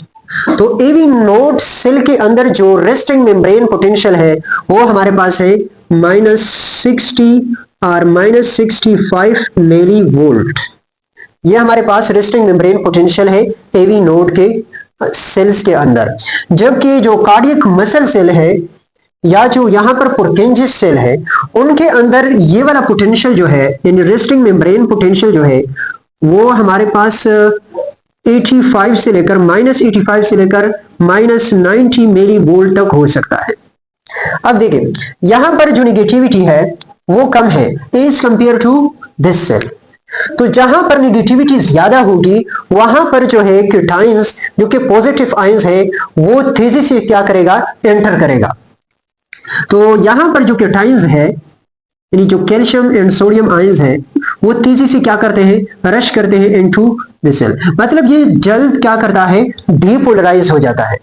तो एवी नोड सेल के अंदर जो रेस्टिंग मेम्ब्रेन पोटेंशियल है वो हमारे पास है -60 और -65 मिली वोल्ट। ये हमारे पास रेस्टिंग मेम्ब्रेन पोटेंशियल है एवी नोड के सेल्स के अंदर। जबकि जो कार्डियक मसल सेल है या जो यहां पर पुरकिंजिस सेल है, उनके अंदर ये वाला पोटेंशियल जो है यानी रेस्टिंग मेम्ब्रेन पोटेंशियल जो है वो हमारे पास 85 से लेकर -85 से लेकर -90 मिली वोल्ट तक हो सकता है। अब देखिए यहां पर जो निगेटिविटी है वो कम है as compare to this cell. तो जहां पर निगेटिविटी ज्यादा होगी वहां पर जो है केटाइंस जो कि पॉजिटिव आयंस है वो तेजी से क्या करेगा, एंटर करेगा। तो यहां पर जो केटाइंस है यानी जो कैल्शियम एंड सोडियम आयंस है वो तेजी से क्या करते हैं, रश करते हैं इनटू द सेल। मतलब ये जल्द क्या करता है, डीपोलराइज हो जाता है।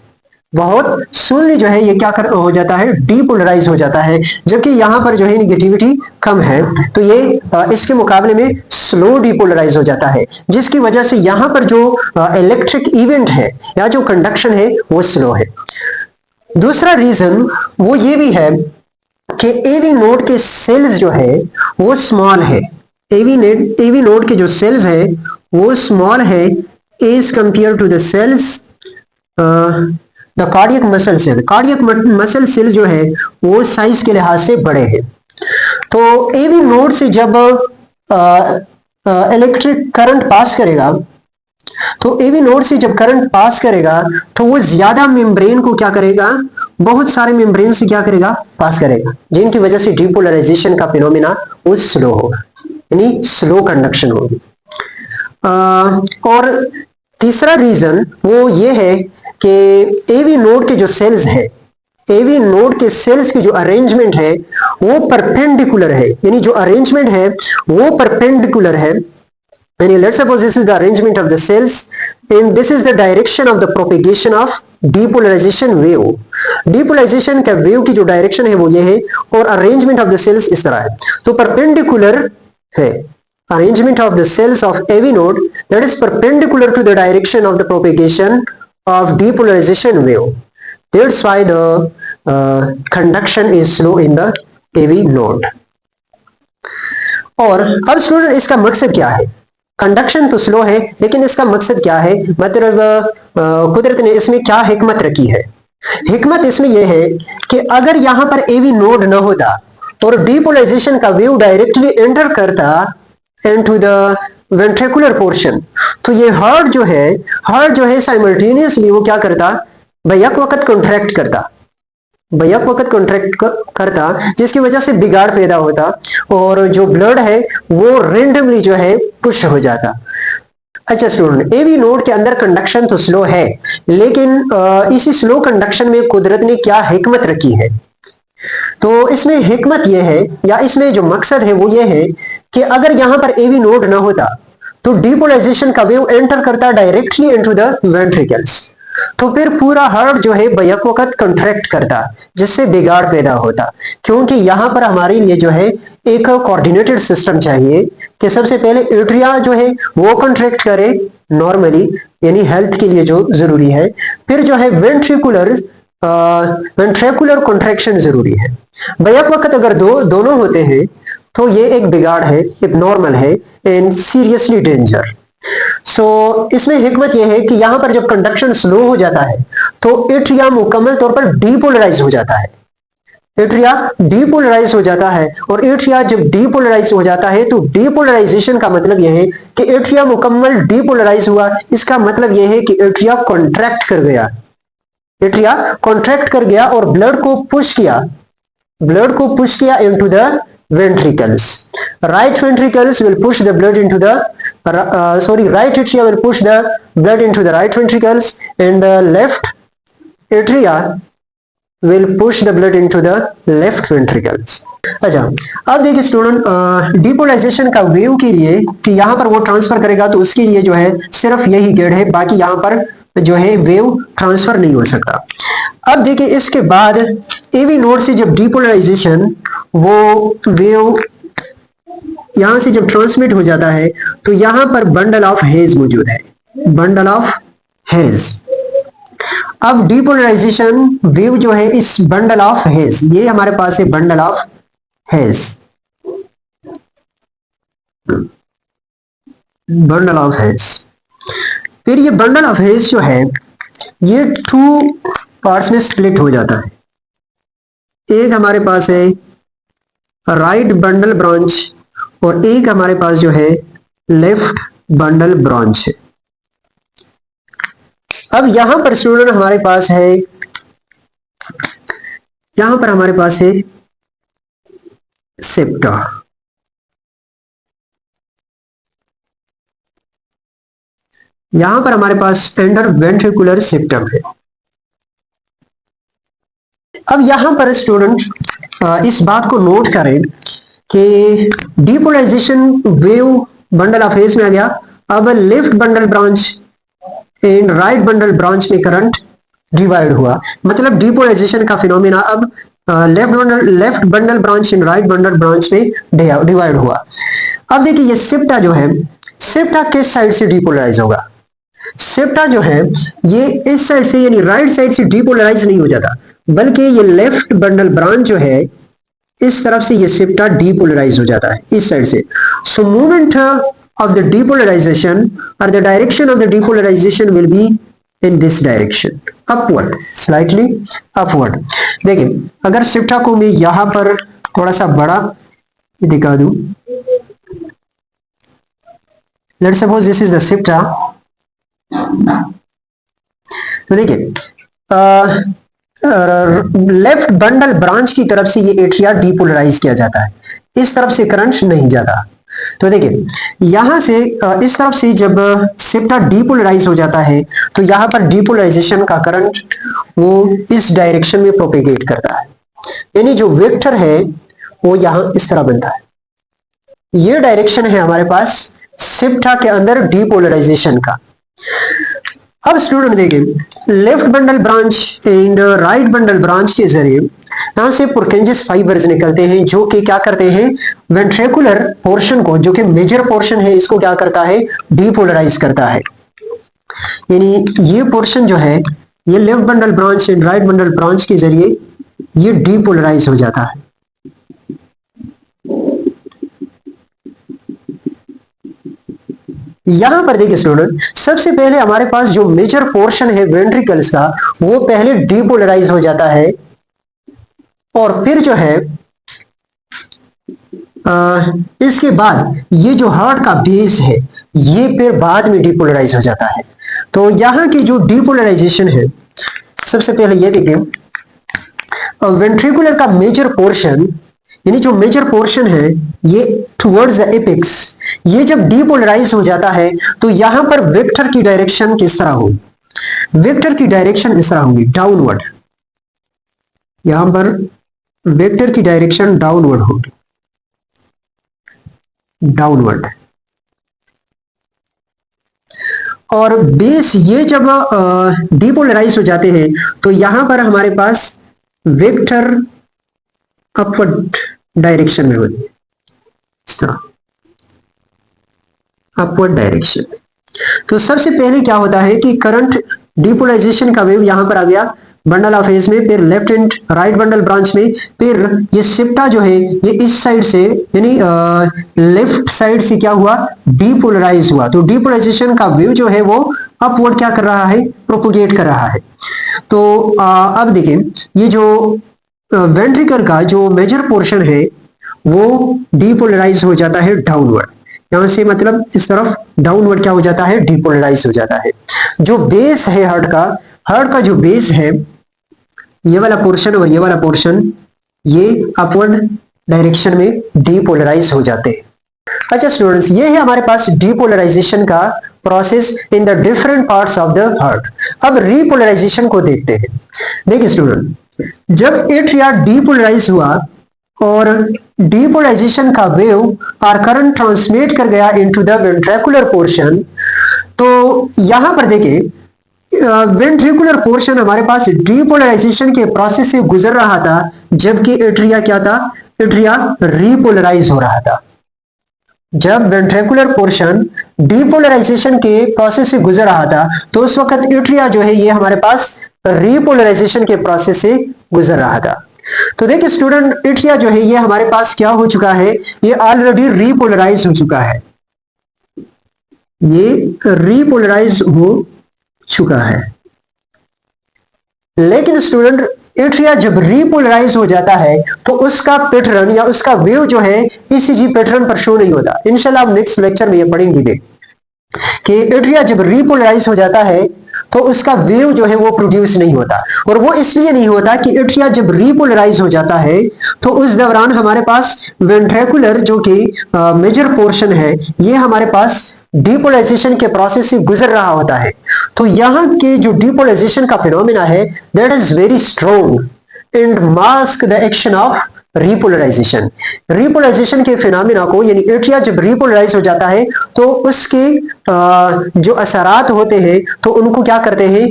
बहुत सुनली जो है ये क्या हो जाता है, डीपोलराइज हो जाता है। जबकि यहां पर जो है निगेटिविटी कम है तो ये इसके मुकाबले में स्लो डीपोलराइज हो जाता है, जिसकी वजह से यहां पर जो इलेक्ट्रिक इवेंट है या जो कंडक्शन है वो स्लो है। दूसरा रीजन वो ये भी है कि एवी नोड के सेल्स जो है वो स्मॉल है। एवी नोड के जो सेल्स है वो स्मॉल है as compare to the cells the cardiac muscle cell. Cardiac muscle cell जो है वो साइज के लिहाज से बड़े हैं। तो एवी नोड से जब इलेक्ट्रिक करंट पास करेगा, तो एवी नोड से जब करंट पास करेगा तो वो ज्यादा मेम्ब्रेन को क्या करेगा, बहुत सारे मेम्ब्रेन से क्या करेगा, पास करेगा, जिनकी वजह से डिपोलराइजेशन का फिनोमिना वो स्लो होगा, यानी स्लो कंडक्शन होगी। और तीसरा रीजन वो ये है कि एवी नोड के जो सेल्स है, एवी नोड के सेल्स की जो अरेंजमेंट है वो परपेंडिकुलर है, यानी जो अरेंजमेंट है वो परपेंडिकुलर है। यानी let's suppose this is the arrangement of the cells and this is the direction of the propagation of depolarization wave. Depolarization का वेव की जो डायरेक्शन है वो ये है, और अरेंजमेंट ऑफ द सेल्स इस तरह है, तो परपेंडिकुलर है। Arrangement of the cells of AV node that is perpendicular to the direction of the propagation of depolarization wave. That's why the conduction is slow in the AV node. और अब student इसका मकसद क्या है? Conduction तो slow है, लेकिन इसका मकसद क्या है, मतलब कुदरत ने इसमें क्या हिकमत रखी है? हिकमत इसमें यह है कि अगर यहां पर एवी नोड न होता और डिपोलराइजेशन का वेव डायरेक्टली एंटर करता इनटू द वेंट्रिकुलर पोर्शन, तो ये हार्ट जो है साइमल्टेनियसली वो क्या करता, बैक वक्त कॉन्ट्रैक्ट करता, बैक वक्त कॉन्ट्रैक्ट करता, जिसकी वजह से बिगाड़ पैदा होता और जो ब्लड है वो रेंडमली जो है पुश हो जाता। अच्छा स्टूडेंट, एवी नोड के अंदर कंडक्शन तो स्लो है, लेकिन इसी स्लो कंडक्शन में कुदरत ने क्या हिकमत रखी है? तो इसमें हिकमत यह है, या इसमें जो मकसद है वो ये है कि अगर यहां पर एवी नोड ना होता तो डिपोलराइजेशन का वेव एंटर करता डायरेक्टली इनटू द वेंट्रिकल्स, तो फिर पूरा हार्ट जो है बैक वक्त कॉन्ट्रैक्ट करता, जिससे बिगाड़ पैदा होता। क्योंकि यहां पर हमारे लिए जो है एक कोऑर्डिनेटेड सिस्टम चाहिए कि सबसे पहले एट्रिया जो है वो कॉन्ट्रैक्ट करे नॉर्मली, यानी हेल्थ के लिए जो जरूरी है, फिर जो है वेंट्रिकुलर कॉन्ट्रैक्शन जरूरी है। बैक वक्त अगर दोनों होते हैं तो ये एक बिगाड़ है, एक नॉर्मल है एंड सीरियसली डेंजर। सो इसमें हिकमत यह है कि यहां पर जब कंडक्शन स्लो हो जाता है तो एट्रिया मुकम्मल तौर पर डीपोलराइज हो जाता है, एट्रिया डीपोलराइज हो जाता है, और एट्रिया जब डीपोलराइज हो जाता है तो डीपोलराइजेशन का मतलब यह है कि एट्रिया मुकम्मल डीपोलराइज हुआ। इसका मतलब यह है कि एट्रिया कॉन्ट्रैक्ट कर गया, एट्रिया कॉन्ट्रैक्ट कर गया और ब्लड को पुश किया into the ventricles. Right ventricles will push the blood into the right atria will push the blood into the right ventricles, and left atria will push the blood into the left ventricles. अच्छा, अब देखिए student, depolarisation का wave के लिए कि यहां पर वो ट्रांसफर करेगा तो उसके लिए जो है सिर्फ यही गेट है, बाकी यहां पर जो है वेव ट्रांसफर नहीं हो सकता। अब देखिए इसके बाद एवी नोड से जब डिपोलराइजेशन वो वेव यहां से जब ट्रांसमिट हो जाता है तो यहां पर बंडल ऑफ हेज मौजूद है, बंडल ऑफ हेज। अब डिपोलराइजेशन वेव जो है इस बंडल ऑफ हेज, ये हमारे पास है bundle of hedge, bundle of hedge. फिर ये बंडल ऑफ हेज जो है ये टू पार्ट्स में स्प्लिट हो जाता है। एक हमारे पास है राइट बंडल ब्रांच और एक हमारे पास जो है लेफ्ट बंडल ब्रांच है। अब यहां पर स्टूडेंट हमारे पास है, यहां पर हमारे पास है सेप्टा, यहां पर हमारे पास एंडर वेंट्रिकुलर सेप्टम है। अब यहां पर स्टूडेंट इस बात को नोट करें कि depolarization wave bundle of His में आ गया। अब left bundle branch and right bundle branch में करंट डिवाइड हुआ, मतलब डिपोलराइजेशन का फिनोमेना अब left bundle branch and right bundle branch में डिवाइड हुआ। अब देखिए ये सेप्टा जो है, सेप्टा किस साइड से डिपोलराइज होगा? सेप्टा जो है ये इस साइड से यानी राइट साइड से डिपोलराइज नहीं हो जाता, बल्कि ये लेफ्ट बंडल ब्रांच जो है इस तरफ से ये सेप्टा डिपोलराइज हो जाता है इस साइड से। So movement of the depolarisation और the direction of the depolarisation will be in this direction, upward, slightly upward. देखिए अगर सेप्टा को मैं यहां पर थोड़ा सा बड़ा दिखा दूं, let's suppose this is the septa. तो देखिए लेफ्ट बंडल ब्रांच की तरफ से ये एट्रिया डीपोलराइज किया जाता है, इस तरफ से करंट नहीं जाता। तो देखिए यहां से इस तरफ से जब सेप्टा डीपोलराइज हो जाता है तो यहां पर डीपोलराइजेशन का करंट वो इस डायरेक्शन में प्रोपेगेट करता है, यानी जो वेक्टर है वो यहां इस तरह बनता है। ये डायरेक्शन है हमारे पास सेप्टा के अंदर डीपोलराइजेशन का। अब स्टूडेंट देखें left bundle branch and right bundle branch के जरिए यहां से पुरकेंजस फाइबर्स निकलते हैं जो कि क्या करते हैं, वेंट्रिकुलर पोर्शन को, जो कि मेजर पोर्शन है, इसको क्या करता है, डीपोलराइज करता है। यानी ये पोर्शन जो है ये left bundle branch and right bundle branch के जरिए ये डीपोलराइज हो जाता है। यहां पर देखिए स्टूडेंट, सबसे पहले हमारे पास जो मेजर पोर्शन है वेंट्रिकल्स का वो पहले डीपोलराइज हो जाता है, और फिर जो है इसके बाद ये जो हार्ट का बेस है ये फिर बाद में डीपोलराइज हो जाता है। तो यहां की जो डीपोलराइजेशन है, सबसे पहले ये देखिए वेंट्रिकुलर का मेजर पोर्शन, यानी जो मेजर पोर्शन है ये टुवर्ड्स द एपेक्स, ये जब डीपोलराइज हो जाता है तो यहां पर वेक्टर की डायरेक्शन किस तरह होगी, वेक्टर की डायरेक्शन इस तरह होगी, डाउनवर्ड। यहां पर वेक्टर की डायरेक्शन डाउनवर्ड होगी, डाउनवर्ड। और बेस ये जब डीपोलराइज हो जाते हैं तो यहां पर हमारे पास वेक्टर अपवर्ड डायरेक्शन में होती है, इस तरह अपवर्ड डायरेक्शन। तो सबसे पहले क्या होता है कि करंट डीपोलराइजेशन का वेव यहां पर आ गया बंडल ऑफ एज में, फिर left and right bundle branch में, फिर ये सेप्टा जो है ये इस साइड से यानी लेफ्ट साइड से क्या हुआ, डीपोलराइज हुआ। तो डीपोलराइजेशन का वेव जो है वो अपवर्ड क्या कर रहा है, प्रोपोगेट कर रहा है। तो अब देखिए ये जो वेंट्रिकल का जो मेजर पोर्शन है वो डीपोलराइज हो जाता है डाउनवर्ड, यहां से मतलब इस तरफ डाउनवर्ड क्या हो जाता है, डीपोलराइज हो जाता है। जो बेस है हार्ट का जो बेस है ये वाला पोर्शन और ये वाला पोर्शन ये अपवर्ड डायरेक्शन में डीपोलराइज हो जाते हैं। अच्छा स्टूडेंट्स, ये है हमारे पास डीपोलराइजेशन का process in the different parts of the heart. अब रीपोलराइजेशन को देखते हैं। देखिए स्टूडेंट, जब एट्रिया डीपोलराइज हुआ और डीपोलराइजेशन का वेव और करंट ट्रांसमिट कर गया इनटू द वेंट्रिकुलर पोर्शन, तो यहां पर देखिए वेंट्रिकुलर पोर्शन हमारे पास डीपोलराइजेशन के प्रोसेस से गुजर रहा था, जबकि एट्रिया क्या था, एट्रिया रीपोलराइज हो रहा था। जब वेंट्रिकुलर पोर्शन डीपोलराइजेशन के प्रोसेस से गुजर रहा था तो उस वक्त एट्रिया जो है ये हमारे पास रीपोलराइजेशन के प्रोसेस से गुजर रहा था। तो देखिए स्टूडेंट, एट्रिया जो है ये हमारे पास क्या हो चुका है, ये ऑलरेडी रीपोलराइज हो चुका है, ये रीपोलराइज हो चुका है। लेकिन स्टूडेंट, एट्रिया जब रीपोलराइज हो जाता है तो उसका पैटर्न या उसका वेव जो है ईसीजी पैटर्न पर शो नहीं होता। इंशाल्लाह हम नेक्स्ट लेक्चर में ये पढ़ेंगे कि एट्रिया जब रीपोलराइज हो जाता है तो उसका वेव जो है वो प्रोड्यूस नहीं होता, और वो इसलिए नहीं होता कि एट्रिया जब रीपोलराइज हो जाता है तो उस दौरान हमारे पास वेंट्रिकुलर जो कि मेजर पोर्शन है ये हमारे पास डीपोलराइजेशन के प्रोसेस से गुजर रहा होता है। तो यहां के जो डीपोलराइजेशन का फिनोमेना है that is very strong and mask the action of repolarisation. Repolarisation के फिनोमेना को, यानी एट्रिया जब रीपोलराइज हो जाता है तो उसके जो असरात होते हैं तो उनको क्या करते हैं,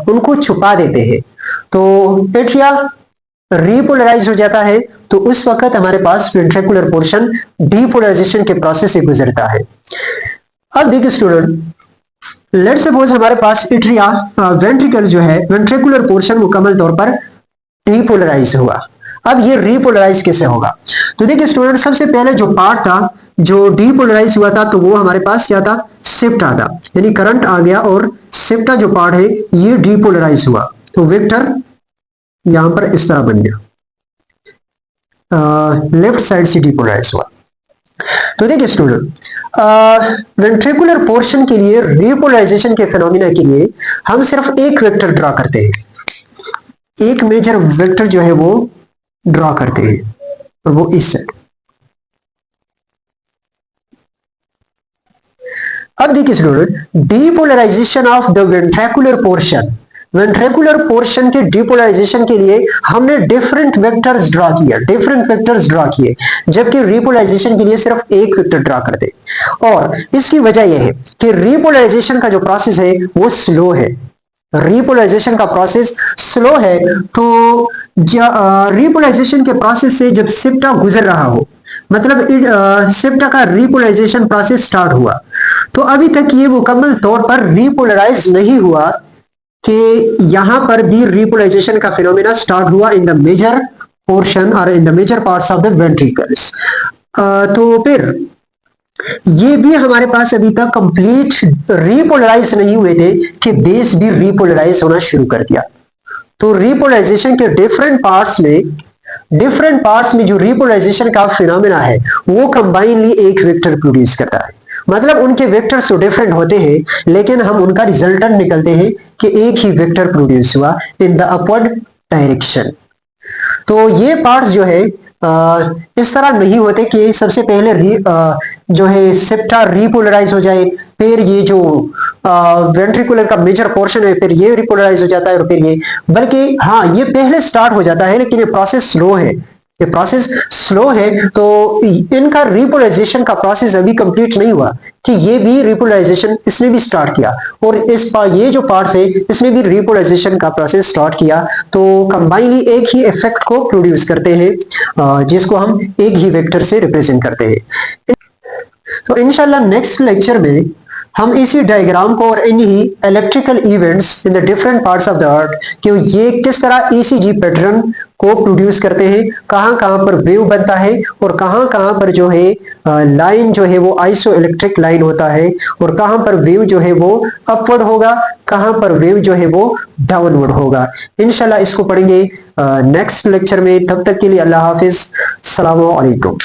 उनको छुपा देते हैं। तो एट्रिया रीपोलराइज हो जाता है तो उस वक्त हमारे पास वेंट्रिकुलर पोर्शन डीपोलराइजेशन के प्रोसेस से गुजरता है। अब देखिए स्टूडेंट, लेट सपोज हमारे पास एट्रिया वेंट्रिकल जो है वेंट्रिकुलर पोर्शन मुकम्मल तौर पर डीपोलराइज हुआ। अब ये रीपोलराइज कैसे होगा, तो देखिए स्टूडेंट, सबसे पहले जो पार्ट था जो डीपोलराइज हुआ था तो वो हमारे पास क्या था, सेप्टा था, यानी करंट आ गया और सेप्टा जो पार्ट है ये डीपोलराइज हुआ। तो वेक्टर यहां पर इस तरह बन गया, लेफ्ट साइड से डीपोलराइज हुआ। तो देखिए स्टूडेंट, वेंट्रिकुलर पोर्शन के लिए रीपोलराइजेशन के फिनोमिना के लिए हम सिर्फ एक वेक्टर ड्रा करते हैं, एक मेजर वेक्टर जो है वो ड्रॉ करते हैं, और वो इस साइड। अब देखिए student, depolarization of the ventricular portion, ventricular portion के डिपोलराइजेशन के लिए हमने डिफरेंट वेक्टर्स ड्रॉ किए, जबकि रिपोलराइजेशन के लिए सिर्फ एक वेक्टर ड्रॉ करते। और इसकी वजह यह है कि रिपोलराइजेशन का जो प्रोसेस है वो स्लो है, रिपोलराइजेशन का प्रोसेस स्लो है। तो रिपोलराइजेशन के प्रोसेस से जब सिप्टा गुजर रहा हो, मतलब सिप्टा का रिपोलराइजेशन प्रोसेस स्टार्ट हुआ, तो अभी तक ये मुकम्मल तौर पर रिपोलराइज नहीं हुआ कि यहां पर भी रिपोलराइजेशन का फिनोमेना स्टार्ट हुआ इन द मेजर पोर्शन और in the major parts of the ventricles. तो फिर ये भी हमारे पास अभी तक कंप्लीट रिपोलराइज नहीं हुए थे कि बेस भी रिपोलराइज होना शुरू कर दिया। तो रिपोलराइजेशन के डिफरेंट पार्ट्स में जो रिपोलराइजेशन का फिनोमेना है वो कंबाइनली एक वेक्टर प्रोड्यूस करता है। मतलब उनके वेक्टर्स तो डिफरेंट होते हैं, लेकिन हम उनका रिजल्टेंट निकलते हैं कि एक ही वेक्टर प्रोड्यूस हुआ इन द अपवर्ड डायरेक्शन। तो ये पार्ट्स जो है इस तरह नहीं होते कि सबसे पहले जो है सेप्टा रिपोलराइज हो जाए, फिर ये जो वेंट्रिकुलर का मेजर पोर्शन है फिर ये रिपोलराइज हो जाता है और फिर ये, बल्कि हाँ ये पहले स्टार्ट हो जाता है, लेकिन ये प्रोसेस स्लो है, ये प्रोसेस स्लो है। तो इनका रिपोलराइजेशन का प्रोसेस अभी कंप्लीट नहीं हुआ कि ये भी रिपोलराइजेशन इसने भी स्टार्ट किया, और ये जो पार्ट्स है इसने भी रिपोलराइजेशन का प्रोसेस स्टार्ट किया। तो कंबाइनली एक ही इफेक्ट को प्रोड्यूस करते हैं, जिसको हम एक ही वेक्टर से रिप्रेजेंट करते हैं। तो इंशाल्लाह नेक्स्ट लेक्चर में हम इसी डायग्राम को और इन्हीं electrical events in the different parts of the earth कि ये किस तरह ईसीजी पैटर्न को प्रोड्यूस करते हैं, कहां कहां पर वेव बनता है और कहां कहां पर जो है लाइन जो है वो आइसो इलेक्ट्रिक लाइन होता है, और कहां पर वेव जो है वो अपवर्ड होगा, कहां पर वेव जो है वो डाउनवर्ड होगा। इंशाल्लाह इसको पढ़ेंगे नेक्स्ट लेक्चर में। तब तक के लिए अल्लाह हाफिज, अस्सलामु अलैकुम।